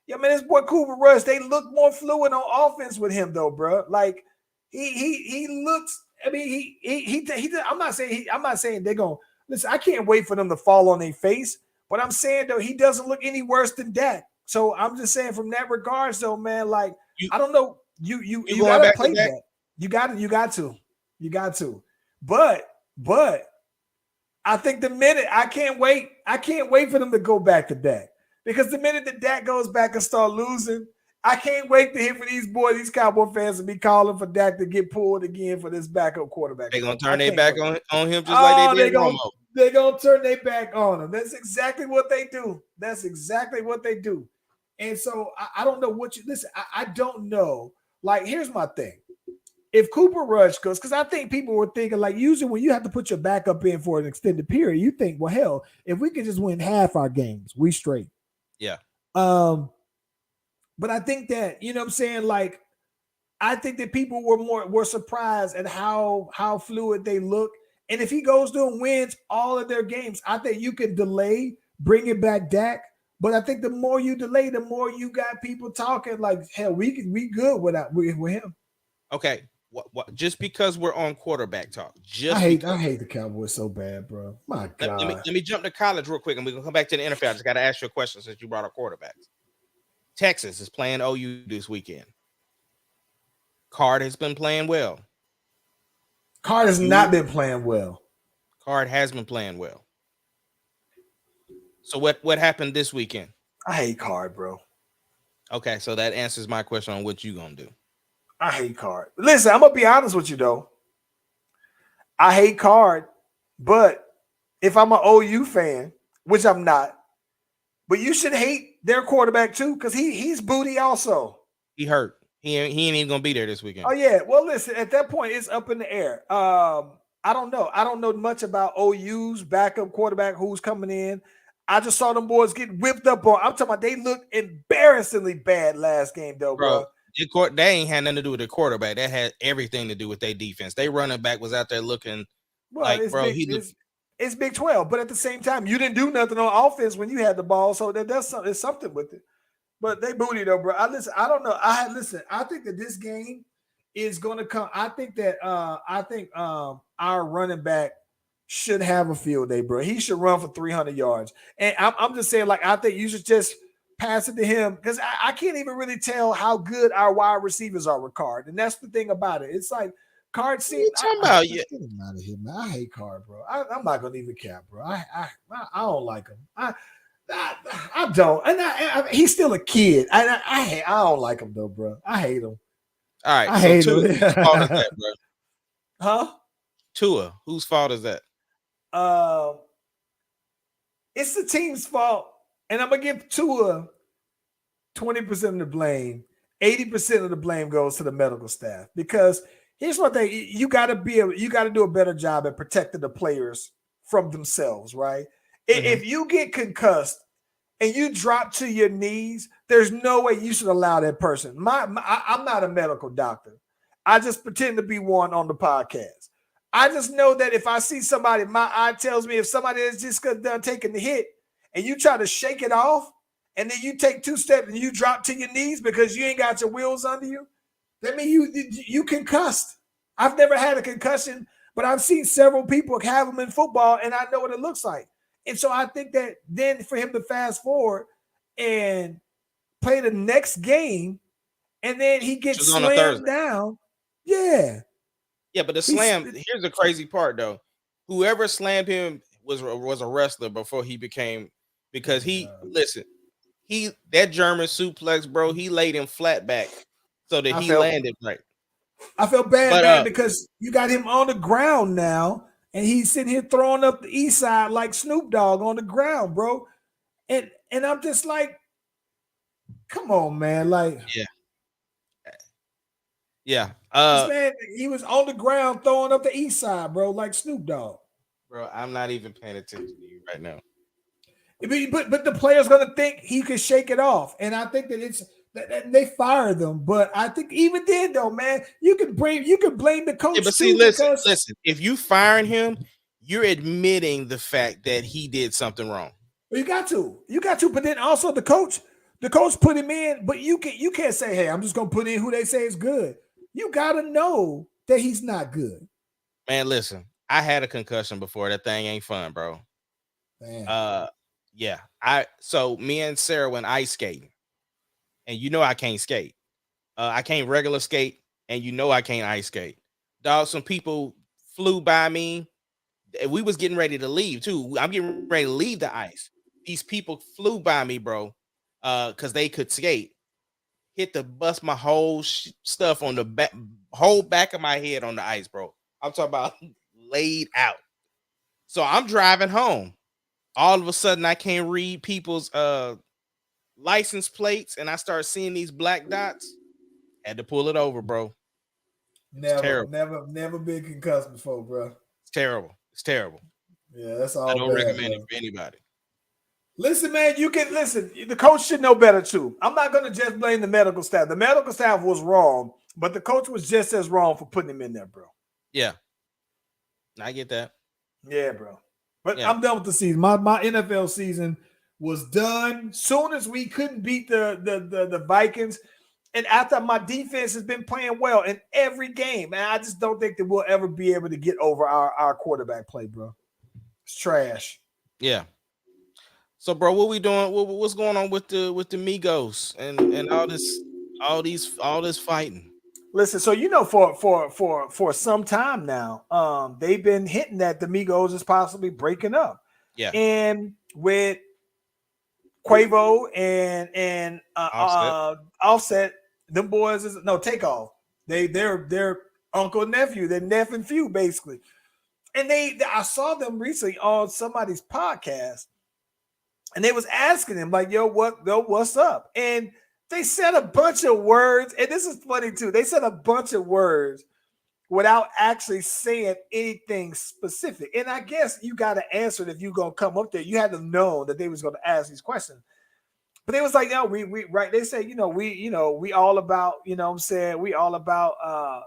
yeah, man, this boy Cooper Rush, they look more fluent on offense with him, though, bro. Like he looks. I mean, he I'm not saying they're gonna listen. I can't wait for them to fall on their face, but I'm saying though he doesn't look any worse than Dak. So I'm just saying from that regards, though, man. Like I don't know, you gotta play that. You got to. But I think the minute I can't wait for them to go back to Dak. Because the minute that Dak goes back and start losing, I can't wait to hear for these Cowboy fans to be calling for Dak to get pulled again for this backup quarterback. They're going to turn their back on him just like they did Romo. They're going to turn their back on him. That's exactly what they do. And so I don't know what you – listen, I don't know. Like, here's my thing. If Cooper Rush goes – because I think people were thinking, like, usually when you have to put your backup in for an extended period, you think, well, hell, if we could just win half our games, we straight. Yeah. But I think that, you know what I'm saying? Like, I think that people were surprised at how fluid they look. And if he goes through and wins all of their games, I think you can delay, bring it back Dak. But I think the more you delay, the more you got people talking like, hell, we good with him. Okay. What just because we're on quarterback talk. I hate the Cowboys so bad, bro. My God. Let me jump to college real quick and we're gonna come back to the NFL. I just gotta ask you a question since you brought up quarterbacks. Texas is playing OU this weekend. Card has been playing well. Card has not been playing well. Card has been playing well. So what happened this weekend? I hate Card, bro. Okay, so that answers my question on what you gonna do. I hate Card. Listen, I'm gonna be honest with you though. I hate Card, but if I'm an OU fan, which I'm not, but you should hate their quarterback too, because he's booty also. He hurt. He ain't even gonna be there this weekend. Oh yeah. Well, listen, at that point, it's up in the air. I don't know. I don't know much about OU's backup quarterback who's coming in. I just saw them boys get whipped up on. I'm talking about they looked embarrassingly bad last game though, bro. They ain't had nothing to do with the quarterback. That had everything to do with their defense. They running back was out there looking like, bro, it's Big 12, but at the same time, you didn't do nothing on offense when you had the ball, so there's something with it. But they booty though, bro. I don't know. I think that this game is going to come. I think that our running back should have a field day, bro. He should run for 300 yards. And I'm just saying, like, I think you should just pass it to him because I can't even really tell how good our wide receivers are with Card. And that's the thing about it. It's like Card seems I hate Card, bro. I'm not gonna even cap, bro. I don't like him. I don't. And he's still a kid. I don't like him though, bro. I hate him. All right. I hate him. Whose fault is that, bro? Huh? Tua. Whose fault is that? It's the team's fault. And I'm gonna give Tua 20% of the blame. 80% of the blame goes to the medical staff because here's one thing: you got to do a better job at protecting the players from themselves, right? Mm-hmm. If you get concussed and you drop to your knees, there's no way you should allow that person. I'm not a medical doctor. I just pretend to be one on the podcast. I just know that if I see somebody, my eye tells me if somebody is just done taking the hit and you try to shake it off and then you take 2 steps and you drop to your knees because you ain't got your wheels under you, that means you concussed. I've never had a concussion, but I've seen several people have them in football and I know what it looks like. And so I think that then for him to fast forward and play the next game and then he gets Which was on a slammed Thursday. down. Yeah. Yeah, but the slam, here's the crazy part though. Whoever slammed him was a wrestler before he became, because that German suplex, bro, he laid him flat back so that he landed right. I felt bad, But, man, because you got him on the ground now, and he's sitting here throwing up the east side like Snoop Dogg on the ground, bro. And I'm just like, come on, man. Like, yeah. This man, he was on the ground throwing up the east side, bro, like Snoop Dogg. Bro, I'm not even paying attention to you right now. But the player's gonna think he could shake it off, and I think that they fired them. But I think even then, though, man, you can blame the coach. Yeah, but see, listen. If you firing him, you're admitting the fact that he did something wrong. You got to. But then also the coach put him in. But you can't say, hey, I'm just gonna put in who they say is good. You gotta know that he's not good. Man, listen, I had a concussion before. That thing ain't fun, bro. Man. Yeah. So me and Sarah went ice skating, and you know I can't skate. I can't regular skate, and you know I can't ice skate. Dog, some people flew by me. We was getting ready to leave too. I'm getting ready to leave the ice. These people flew by me, bro, because they could skate. Hit to bust my whole stuff on the whole back of my head on the ice, bro. I'm talking about laid out. So I'm driving home. All of a sudden, I can't read people's license plates, and I start seeing these black dots. Had to pull it over, bro. Never been concussed before, bro. It's terrible. Yeah, that's all. I don't recommend bro. it for anybody. Listen, man, you can listen. The coach should know better too. I'm not going to just blame the medical staff. The medical staff was wrong, but the coach was just as wrong for putting him in there, bro. Yeah, I get that. Yeah, bro. But yeah. I'm done with the season. My NFL season was done soon as we couldn't beat the Vikings, and after my defense has been playing well in every game, and I just don't think that we'll ever be able to get over our quarterback play, bro. It's trash. Yeah. So, bro, what we doing? What's going on with the Migos and all this fighting? Listen, so you know, for some time now, they've been hinting that the Migos is possibly breaking up. Yeah, and with Quavo and Offset, them boys is Takeoff. They're uncle and nephew, they're nephew and few basically. And I saw them recently on somebody's podcast. And they was asking him, like, what's up? And they said a bunch of words. And this is funny, too. They said a bunch of words without actually saying anything specific. And I guess you got to answer it if you're going to come up there. You had to know that they was going to ask these questions. But they was like, we right. They say, we all about, what I'm saying? We all about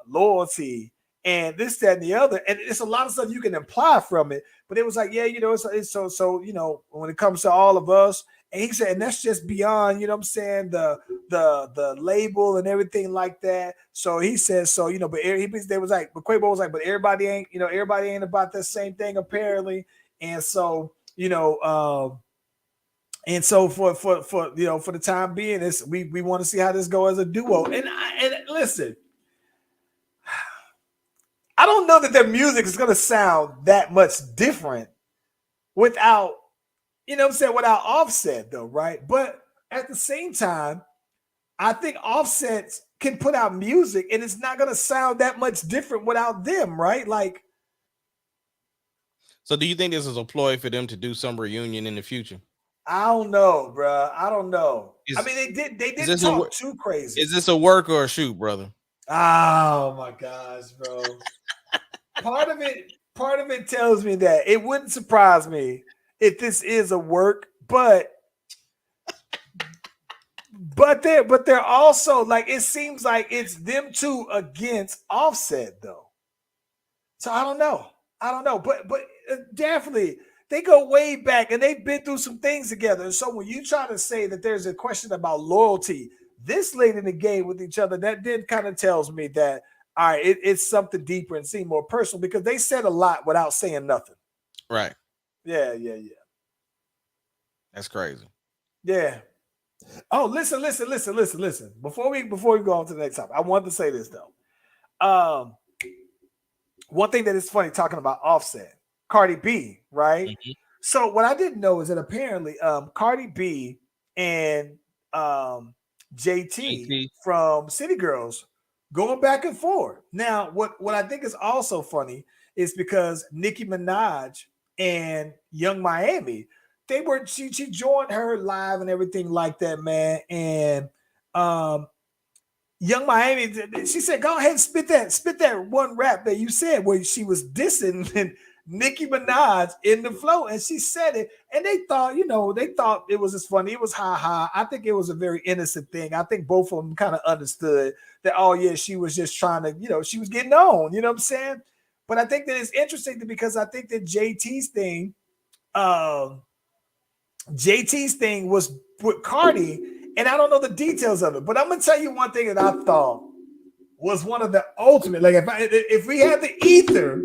loyalty and this, that, and the other. And it's a lot of stuff you can imply from it. But it was like, it's so when it comes to all of us, and he said, and that's just beyond, what I'm saying, the label and everything like that. So he says, but they was like, but Quavo was like, but everybody ain't about the same thing apparently. And so, and so for the time being, we want to see how this goes as a duo. And listen, I don't know that their music is going to sound that much different without, without Offset though, right? But at the same time, I think Offset can put out music and it's not going to sound that much different without them, right? Like, so do you think this is a ploy for them to do some reunion in the future? I don't know, bro. I don't know. They didn't talk too crazy. Is this a work or a shoot, brother? Oh my gosh, bro. Part of it tells me that it wouldn't surprise me if this is a work, but they're also like, it seems like it's them two against Offset though. So I don't know, but definitely they go way back and they've been through some things together. And so when you try to say that there's a question about loyalty this late in the game with each other, that then kind of tells me that, all right, it's something deeper and seem more personal because they said a lot without saying nothing. Right. Yeah. That's crazy. Yeah. Oh, listen. Before we go on to the next topic, I wanted to say this though. One thing that is funny talking about Offset, Cardi B, right? Mhm. So what I didn't know is that apparently Cardi B and JT JT. from City Girls going back and forth. Now, what I think is also funny is because Nicki Minaj and Young Miami, she joined her live and everything like that, man. And Young Miami, she said, "Go ahead and spit that one rap that you said where she was dissing Nicki Minaj in the flow," and she said it, and they thought it was just funny. It was ha ha. I think it was a very innocent thing. I think both of them kind of understood that. Oh yeah, she was just trying to, she was getting on. You know what I'm saying? But I think that it's interesting because I think that JT's thing was with Cardi. And I don't know the details of it, but I'm gonna tell you one thing that I thought was one of the ultimate. Like if we had the ether,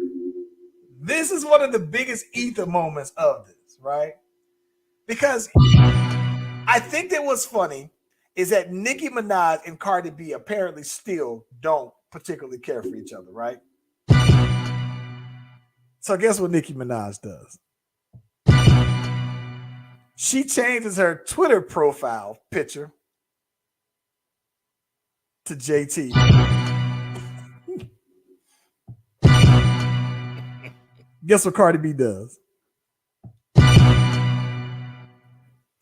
this is one of the biggest ether moments of this, right? Because I think that what's funny is that Nicki Minaj and Cardi B apparently still don't particularly care for each other, right? So guess what Nicki Minaj does? She changes her Twitter profile picture to JT. Guess what Cardi B does?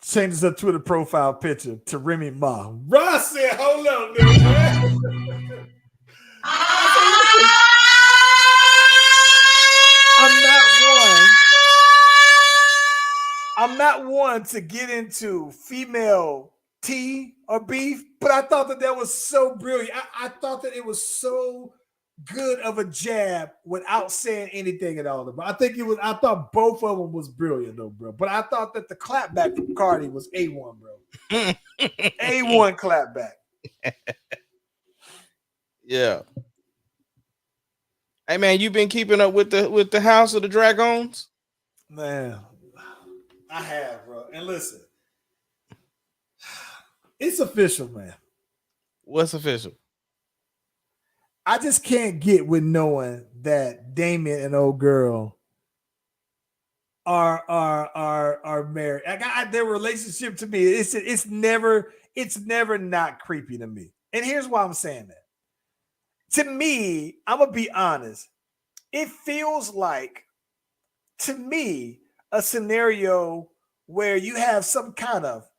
Changes her Twitter profile picture to Remy Ma. Ross said, hold up, man. I'm not one to get into female tea or beef, but I thought that was so brilliant. I thought that it was so good of a jab without saying anything at all. But I thought both of them was brilliant though, bro. But I thought that the clapback from Cardi was A1, bro. A1 clapback. Yeah. Hey man, you been keeping up with the House of the Dragons? Man, I have, bro. And listen, it's official, man. What's official? I just can't get with knowing that Damien and old girl are married. Their relationship to me, it's never not creepy to me. And here's why I'm saying that. To me, I'm gonna be honest. It feels like, to me, a scenario where you have some kind of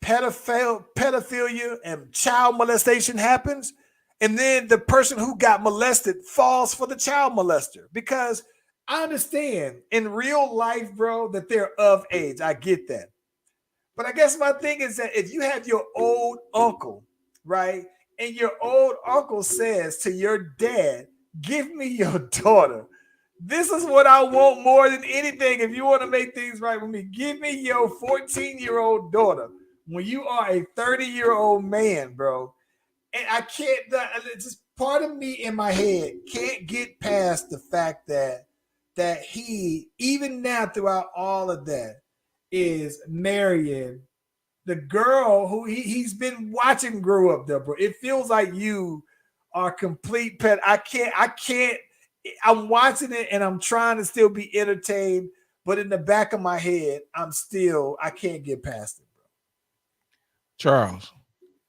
pedophilia and child molestation happens, and then the person who got molested falls for the child molester. Because I understand in real life, bro, that they're of age. I get that. But I guess my thing is that if you have your old uncle, right, and your old uncle says to your dad, "Give me your daughter. This is what I want more than anything. If you want to make things right with me, give me your 14-year-old daughter," when you are a 30-year-old man, bro. And I can't, just part of me in my head can't get past the fact that he, even now throughout all of that, is marrying the girl who he's been watching grow up there, bro. It feels like you are complete pet. I can't. I'm watching it and I'm trying to still be entertained, but in the back of my head, I can't get past it, bro. Charles,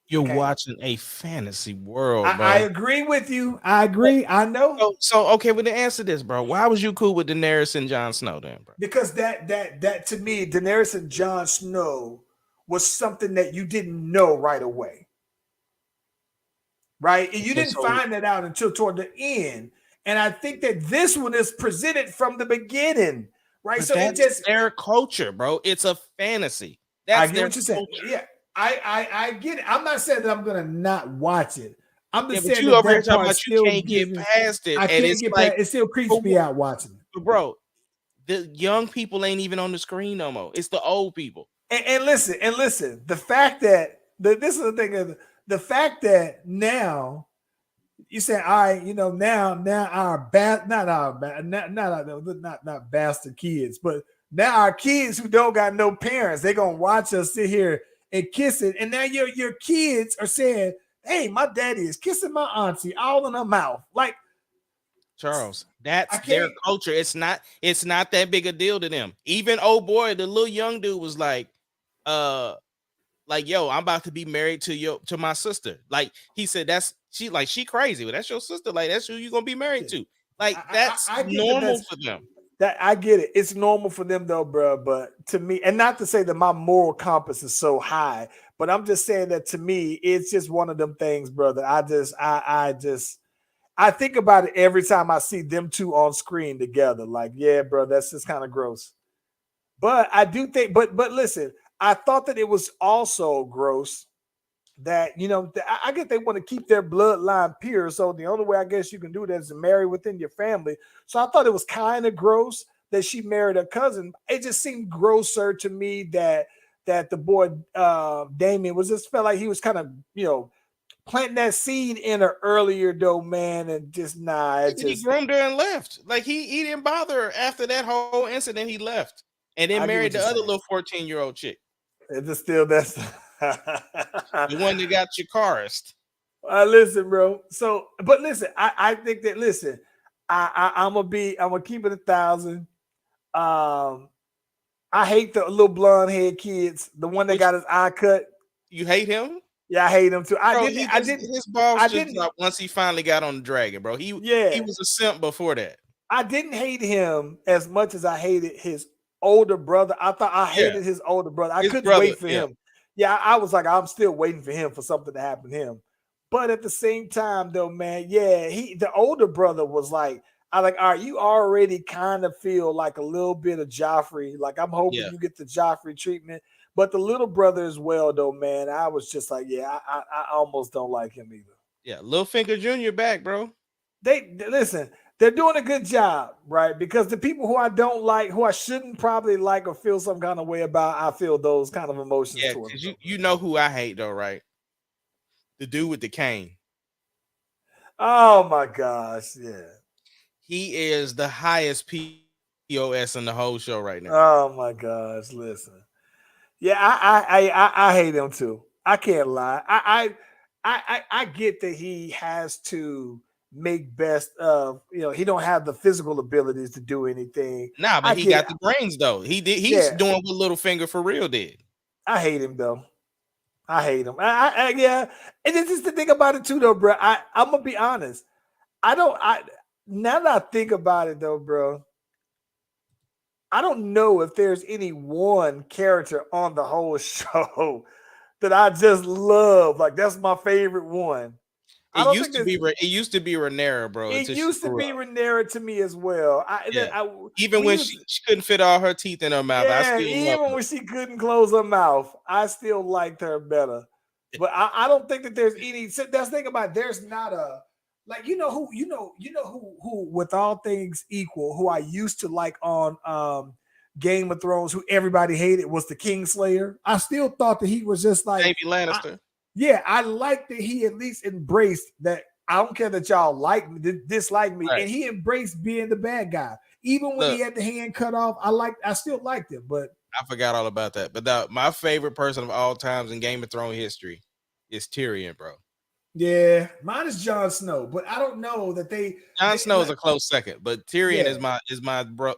you're watching a fantasy world, bro. I agree with you. I agree. I know. So okay, well, to answer this, bro, why was you cool with Daenerys and Jon Snow then, bro? Because that to me, Daenerys and Jon Snow was something that you didn't know right away. Right? And you didn't find that out until toward the end. And I think that this one is presented from the beginning, right? But so that's it just their culture, bro. It's a fantasy. I get what you're saying. Yeah, I get it. I'm not saying that I'm gonna not watch it. I'm just saying you over here talking about you can't get past it. I can't get past it. It still creeps me out watching it. But bro, the young people ain't even on the screen no more. It's the old people. And listen. The fact that this is the thing. The fact that now you say, all right, now our not bastard kids, but Now our kids who don't got no parents, they gonna watch us sit here and kiss it. And now your kids are saying, "Hey, my daddy is kissing my auntie all in her mouth." Like, Charles, that's their culture. It's not that big a deal to them. Even old boy, the little young dude was like, yo, I'm about to be married to my sister. Like he said, she crazy. Well, that's your sister. Like that's who you gonna be married to. Like that's I get normal for them. That I get it. It's normal for them though, bro. But to me, and not to say that my moral compass is so high, but I'm just saying that to me, it's just one of them things, brother. I think about it every time I see them two on screen together. Like, yeah, bro, that's just kind of gross. But I do think, but listen, I thought that it was also gross that, I get they want to keep their bloodline pure. So the only way I guess you can do that is to marry within your family. So I thought it was kind of gross that she married her cousin. It just seemed grosser to me that the boy Damien felt like he was kind of, planting that seed in her earlier though, man, and just he groomed her and left. Like he didn't bother her after that whole incident. He left and then married the other little 14-year-old chick. It's still that's the one that got Chakarist. Listen, bro. So, but listen, I think that I'm gonna keep it 1,000. I hate the little blonde head kids. The one that got his eye cut. You hate him? Yeah, I hate him too. His balls just dropped once he finally got on the dragon, bro. He was a simp before that. I didn't hate him as much as I hated his older brother. I thought I hated his older brother. I couldn't wait for him. Yeah, I was like, I'm still waiting for him for something to happen to him. But at the same time, though, man, the older brother was like, all right, you already kind of feel like a little bit of Joffrey. Like, I'm hoping you get the Joffrey treatment. But the little brother as well, though, man, I was just like, I almost don't like him either. Yeah, Littlefinger Jr. back, bro. They listen, they're doing a good job, right? Because the people who I don't like, who I shouldn't probably like or feel some kind of way about, I feel those kind of emotions. Yeah, because you know who I hate though, right? The dude with the cane. Oh my gosh, yeah. He is the highest POS in the whole show right now. Oh my gosh, listen. Yeah, I hate him too. I can't lie. I get that he has to make best of, he don't have the physical abilities to do anything. Nah, but he got the brains though. He's doing what Littlefinger for real did. I hate him though. I hate him. Yeah. And this is the thing about it too, though, bro. I'm gonna be honest. Now that I think about it though, bro, I don't know if there's any one character on the whole show that I just love. Like, that's my favorite one. It used to be Rhaenyra, bro. It used to be Rhaenyra to me as well. Even when she couldn't fit all her teeth in her mouth, even when she couldn't close her mouth, I still liked her better. But I don't think that there's any. That's the thing about it, there's not a who with all things equal, who I used to like on Game of Thrones, who everybody hated, was the Kingslayer. I still thought that he was just like Jaime Lannister. I like that he at least embraced that. I don't care that y'all dislike me, and he embraced being the bad guy, even when he had the hand cut off. I still liked him, but I forgot all about that. But my favorite person of all times in Game of Thrones history is Tyrion, bro. Yeah, mine is Jon Snow, but I don't know that Jon Snow is a close second, but Tyrion is my bro.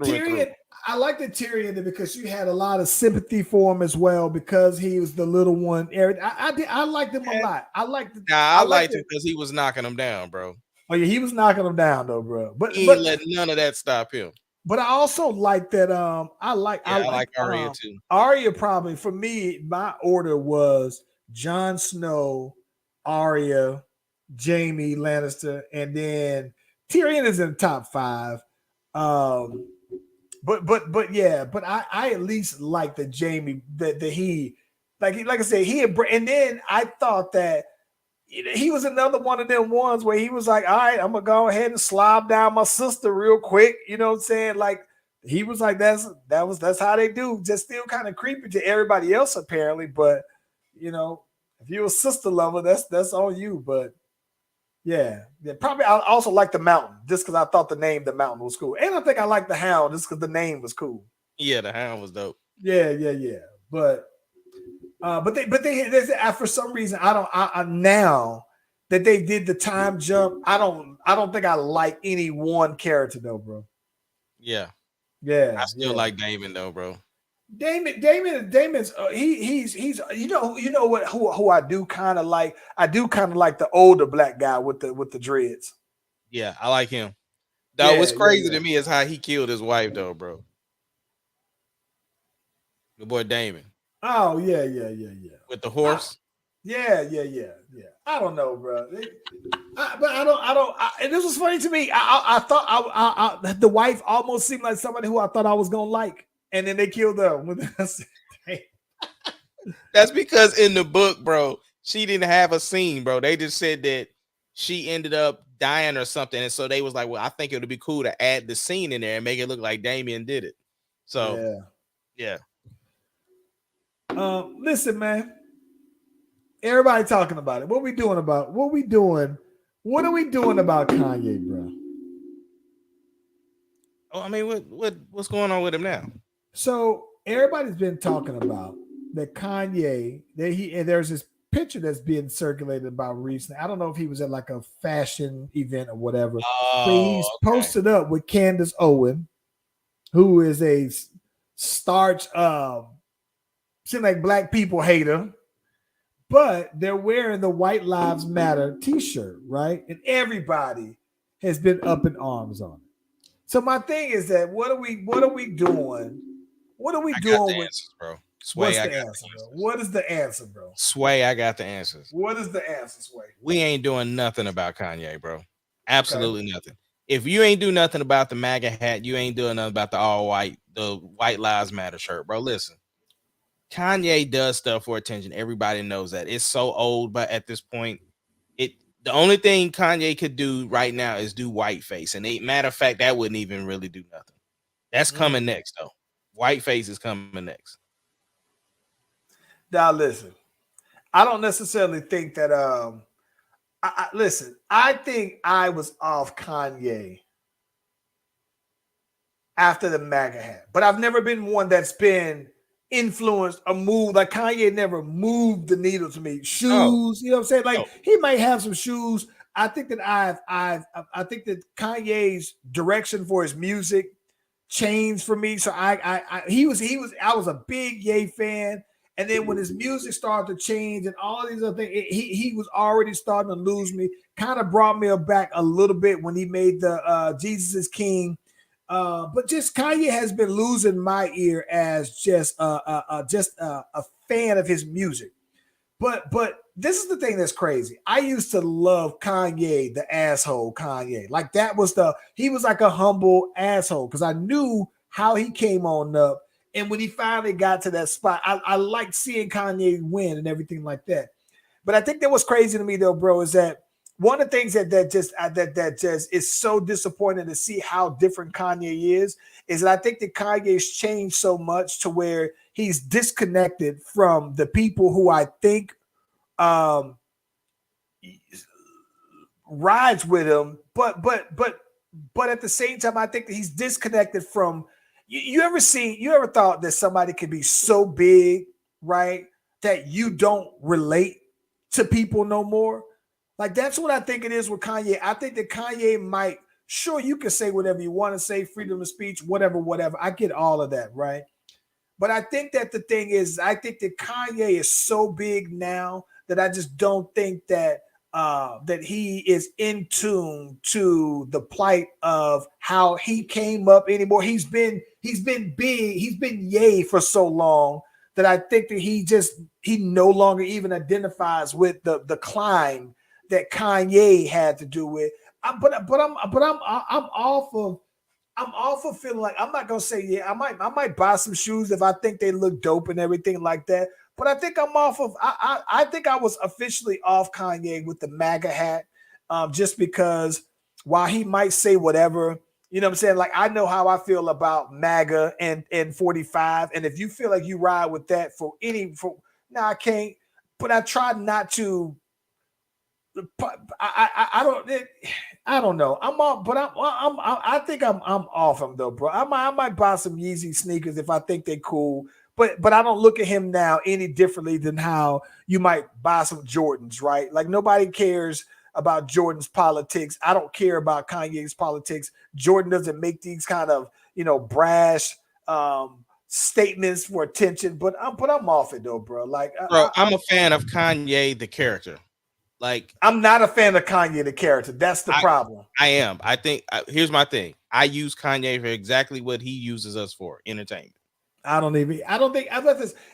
Tyrion, I like the Tyrion because you had a lot of sympathy for him as well because he was the little one. I liked him a lot. I liked him because he was knocking him down, bro. Oh yeah, he was knocking him down though, bro. But he ain't let none of that stop him. But I also like that. I like Arya too. Arya probably for me, my order was Jon Snow, Arya, Jaime Lannister, and then Tyrion is in the top 5. But I at least like the Jaime that he like I said and then I thought that he was another one of them ones where he was like, all right, I'm gonna go ahead and slob down my sister real quick. You know what I'm saying? Like he was like, that's how they do. Just still kind of creepy to everybody else apparently, but if you're a sister lover, that's on you. But Yeah. Probably I also like the mountain just because I thought the name the mountain was cool. And I think I like the hound just because the name was cool. Yeah, the hound was dope. Yeah. But they for some reason I now that they did the time jump, I don't think I like any one character though, bro. Yeah. Yeah. I still like Damon though, bro. Damon's he's you know what who I do kind of like. I do kind of like the older black guy with the dreads. Yeah, I like him. Though what's crazy to me is how he killed his wife though, bro. The boy Damon. Oh yeah. With the horse. Yeah. I don't know, bro. And this was funny to me. I thought the wife almost seemed like somebody who I thought I was gonna like, and then they killed her. That's because in the book, bro, she didn't have a scene, bro. They just said that she ended up dying or something, and so they was like, "Well, I think it would be cool to add the scene in there and make it look like Damien did it." So, yeah. Listen, man. Everybody talking about it. What are we doing about Kanye, bro? Oh, I mean, what's going on with him now? So everybody's been talking about that Kanye. There's this picture that's being circulated about recently. I don't know if he was at like a fashion event or whatever. But he's posted up with Candace Owen, who is a starch, seem like black people hater. But they're wearing the White Lives Matter t-shirt, right? And everybody has been up in arms on it. So my thing is that what are we doing? What are we doing with answers, bro? Sway, what's the answer, bro? What is the answer, bro? Sway, I got the answers. What is the answer, Sway? We ain't doing nothing about Kanye, bro. Absolutely nothing. If you ain't do nothing about the MAGA hat, you ain't doing nothing about the White Lives Matter shirt, bro. Listen. Kanye does stuff for attention. Everybody knows that. It's so old, but at this point, the only thing Kanye could do right now is do whiteface. And matter of fact, that wouldn't even really do nothing. That's coming next, though. Whiteface is coming next. Now, listen, I don't necessarily think that. Listen, I think I was off Kanye after the MAGA hat, but I've never been one that's been influenced or moved. Like Kanye never moved the needle to me. Shoes, you know what I'm saying? Like he might have some shoes. I think that I think that Kanye's direction for his music changed for me. So I was a big Ye fan. And then when his music started to change and all these other things, he was already starting to lose me. Kind of brought me back a little bit when he made the Jesus is King. But just Kanye has been losing my ear as just a fan of his music. But this is the thing that's crazy. I used to love Kanye, the asshole Kanye. Like he was like a humble asshole because I knew how he came on up. And when he finally got to that spot, I liked seeing Kanye win and everything like that. But I think that what's crazy to me though, bro, is that one of the things that just is so disappointing to see how different Kanye is that I think that Kanye's changed so much to where he's disconnected from the people who I think rides with him, but at the same time, I think that he's disconnected from. You ever thought that somebody could be so big, right, that you don't relate to people no more? Like that's what I think it is with Kanye. I think that Kanye might, sure, you can say whatever you want to say, freedom of speech, whatever. I get all of that, right? But I think that the thing is, I think that Kanye is so big now that I just don't think that that he is in tune to the plight of how he came up anymore. He's been big, he's been Ye for so long that I think that he no longer even identifies with the climb that Kanye had to do with. I'm off of feeling like I'm not gonna say I might buy some shoes if I think they look dope and everything like that. But I think I'm off of. I think I was officially off Kanye with the MAGA hat, just because while he might say whatever, you know what I'm saying? Like I know how I feel about MAGA and 45, and if you feel like you ride with that I can't. But I try not to I don't know. I'm off, but I think I'm off him though, bro. I might buy some Yeezy sneakers if I think they're cool. But I don't look at him now any differently than how you might buy some Jordans, right? Like nobody cares about Jordan's politics. I don't care about Kanye's politics. Jordan doesn't make these kind of brash statements for attention. But I'm off it though, bro. Like, bro, I'm a fan of Kanye the character. Like, I'm not a fan of Kanye the character. That's the problem. I am. I think here's my thing. I use Kanye for exactly what he uses us for, entertainment. I don't think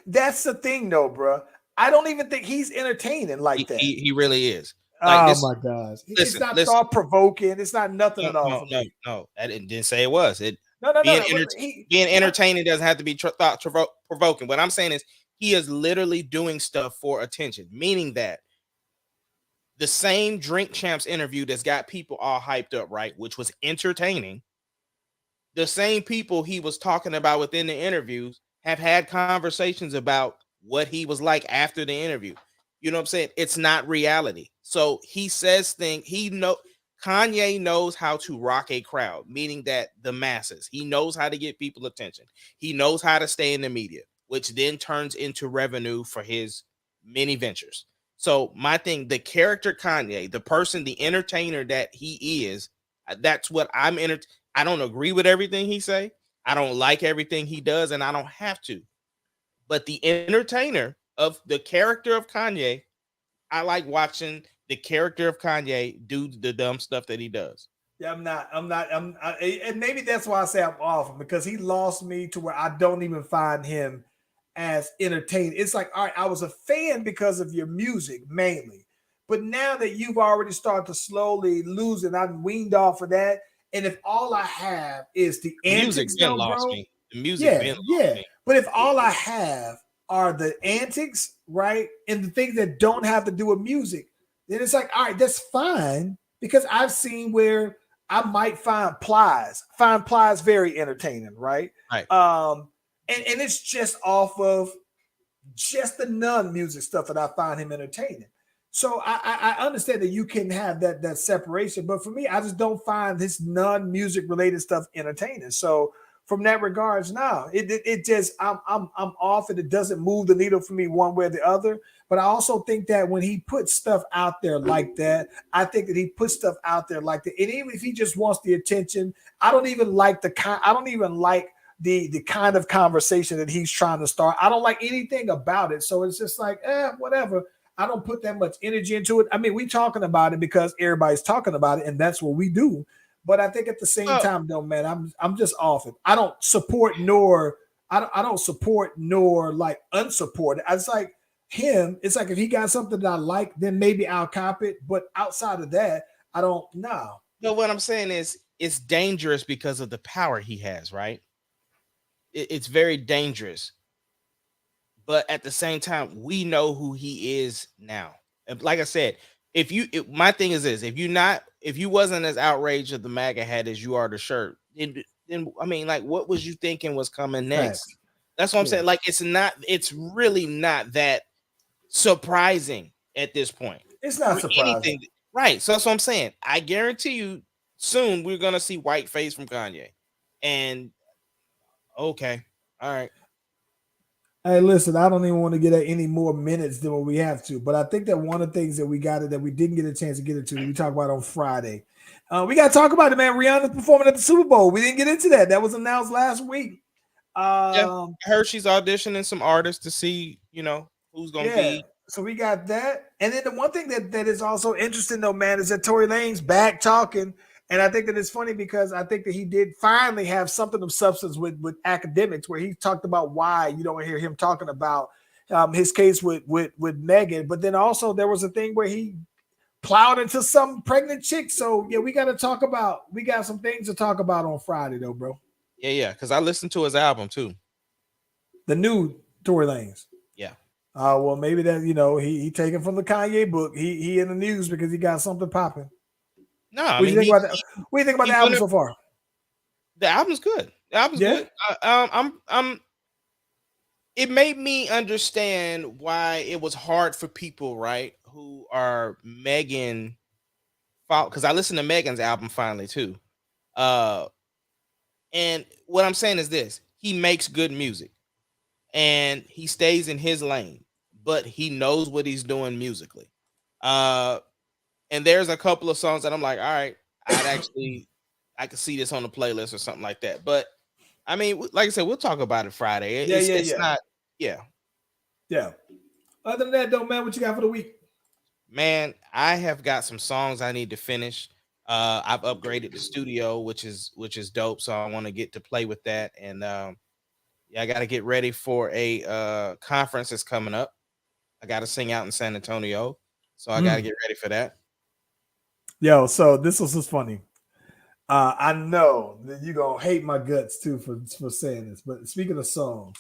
that's the thing though, bro. I don't even think he's entertaining like that. He really is. Like, my gosh. It's not thought provoking. It's not nothing at all. No. I didn't say it was. Being entertaining doesn't have to be thought provoking. What I'm saying is he is literally doing stuff for attention, meaning that the same Drink Champs interview that's got people all hyped up, right? Which was entertaining. The same people he was talking about within the interviews have had conversations about what he was like after the interview. You know what I'm saying? It's not reality. So he says things. Kanye knows how to rock a crowd, meaning that the masses. He knows how to get people attention. He knows how to stay in the media, which then turns into revenue for his many ventures. So my thing, the character Kanye, the person, the entertainer that he is, that's what I'm I don't agree with everything he say. I don't like everything he does, and I don't have to. But the entertainer of the character of Kanye, I like watching the character of Kanye do the dumb stuff that he does. Yeah, and maybe that's why I say I'm off him, because he lost me to where I don't even find him as entertaining. It's like, all right, I was a fan because of your music mainly, but now that you've already started to slowly lose it, I've weaned off of that. And if all I have is the antics, lost me. The music, yeah. But if all I have are the antics, right, and the things that don't have to do with music, then it's like, all right, that's fine, because I've seen where I might find Plies very entertaining, right? Right. And it's just off of just the non-music stuff that I find him entertaining. So I understand that you can have that separation, but for me, I just don't find this non-music related stuff entertaining. So from that regards, now it just I'm off, and it doesn't move the needle for me one way or the other. But I also think that when he puts stuff out there like that, I think that he puts stuff out there like that. And even if he just wants the attention, I don't even like the kind of conversation that he's trying to start. I don't like anything about it. So it's just like, whatever. I don't put that much energy into it. I mean, we talking about it because everybody's talking about it, and that's what we do. But I think at the same time, though, man, I'm just off it. I don't support nor like unsupported. It's like him. It's like if he got something that I like, then maybe I'll cop it. But outside of that, I don't know. No, what I'm saying is it's dangerous because of the power he has, right? It's very dangerous. But at the same time, we know who he is now. And like I said, my thing is this: if you wasn't as outraged of the MAGA hat as you are the shirt, then I mean, like, what was you thinking was coming next? Right. That's what I'm saying. Like, it's really not that surprising at this point. It's not surprising. Anything, right. So that's what I'm saying. I guarantee you soon we're gonna see white face from Kanye. And okay, all right. Hey, listen, I don't even want to get at any more minutes than what we have to, but I think that one of the things that we didn't get a chance to get into, we talked about on Friday. We got to talk about it, man. Rihanna's performing at the Super Bowl. We didn't get into that. That was announced last week. I heard she's auditioning some artists to see, who's going to be. So we got that. And then the one thing that is also interesting, though, man, is that Torey Lanez back talking. And I think that it's funny because I think that he did finally have something of substance with academics, where he talked about why you don't hear him talking about his case with Megan. But then also there was a thing where he plowed into some pregnant chick. So yeah, we got some things to talk about on Friday though, bro. Yeah. Because I listened to his album too. The new Torey Lanez. Yeah. Well, maybe that, he taken from the Kanye book. He in the news because he got something popping. No, what do you think about the album so far? The album's good. The album's good. it made me understand why it was hard for people, right, who are Megan, because I listened to Megan's album finally too. And what I'm saying is this: he makes good music, and he stays in his lane, but he knows what he's doing musically. And there's a couple of songs that I'm like, all right, I could see this on the playlist or something like that. But I mean, like I said, we'll talk about it Friday. It's not, yeah. Other than that, though, man, what you got for the week? Man, I have got some songs I need to finish. I've upgraded the studio, which is dope. So I want to get to play with that. And yeah, I got to get ready for a conference that's coming up. I got to sing out in San Antonio. So I got to get ready for that. Yo, so this was just funny. I know that you're going to hate my guts too for saying this, but speaking of songs,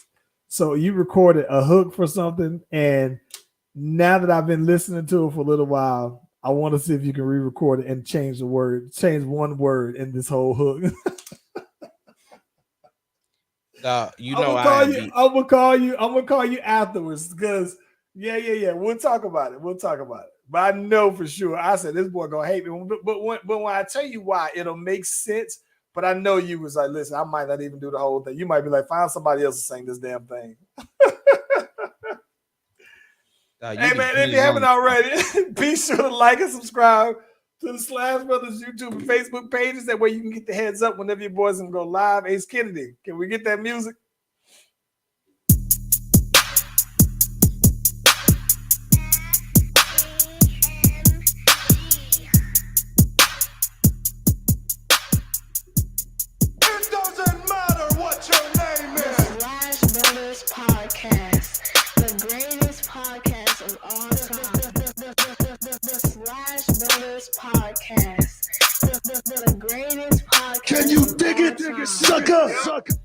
so you recorded a hook for something, and now that I've been listening to it for a little while, I want to see if you can re-record it and change one word in this whole hook. You know, I'm gonna call you afterwards because yeah. We'll talk about it. But I know for sure. I said this boy gonna hate me. But when I tell you why, it'll make sense. But I know you was like, listen, I might not even do the whole thing. You might be like, find somebody else to sing this damn thing. Hey man, if you haven't already, be sure to like and subscribe to the Slash Brothers YouTube and Facebook pages. That way you can get the heads up whenever your boys can go live. Ace Kennedy, can we get that music? It doesn't matter what your name is. Slash Brothers Podcast, the greatest podcast of all time. The Slash Brothers Podcast, the greatest podcast. Can you dig it, sucker?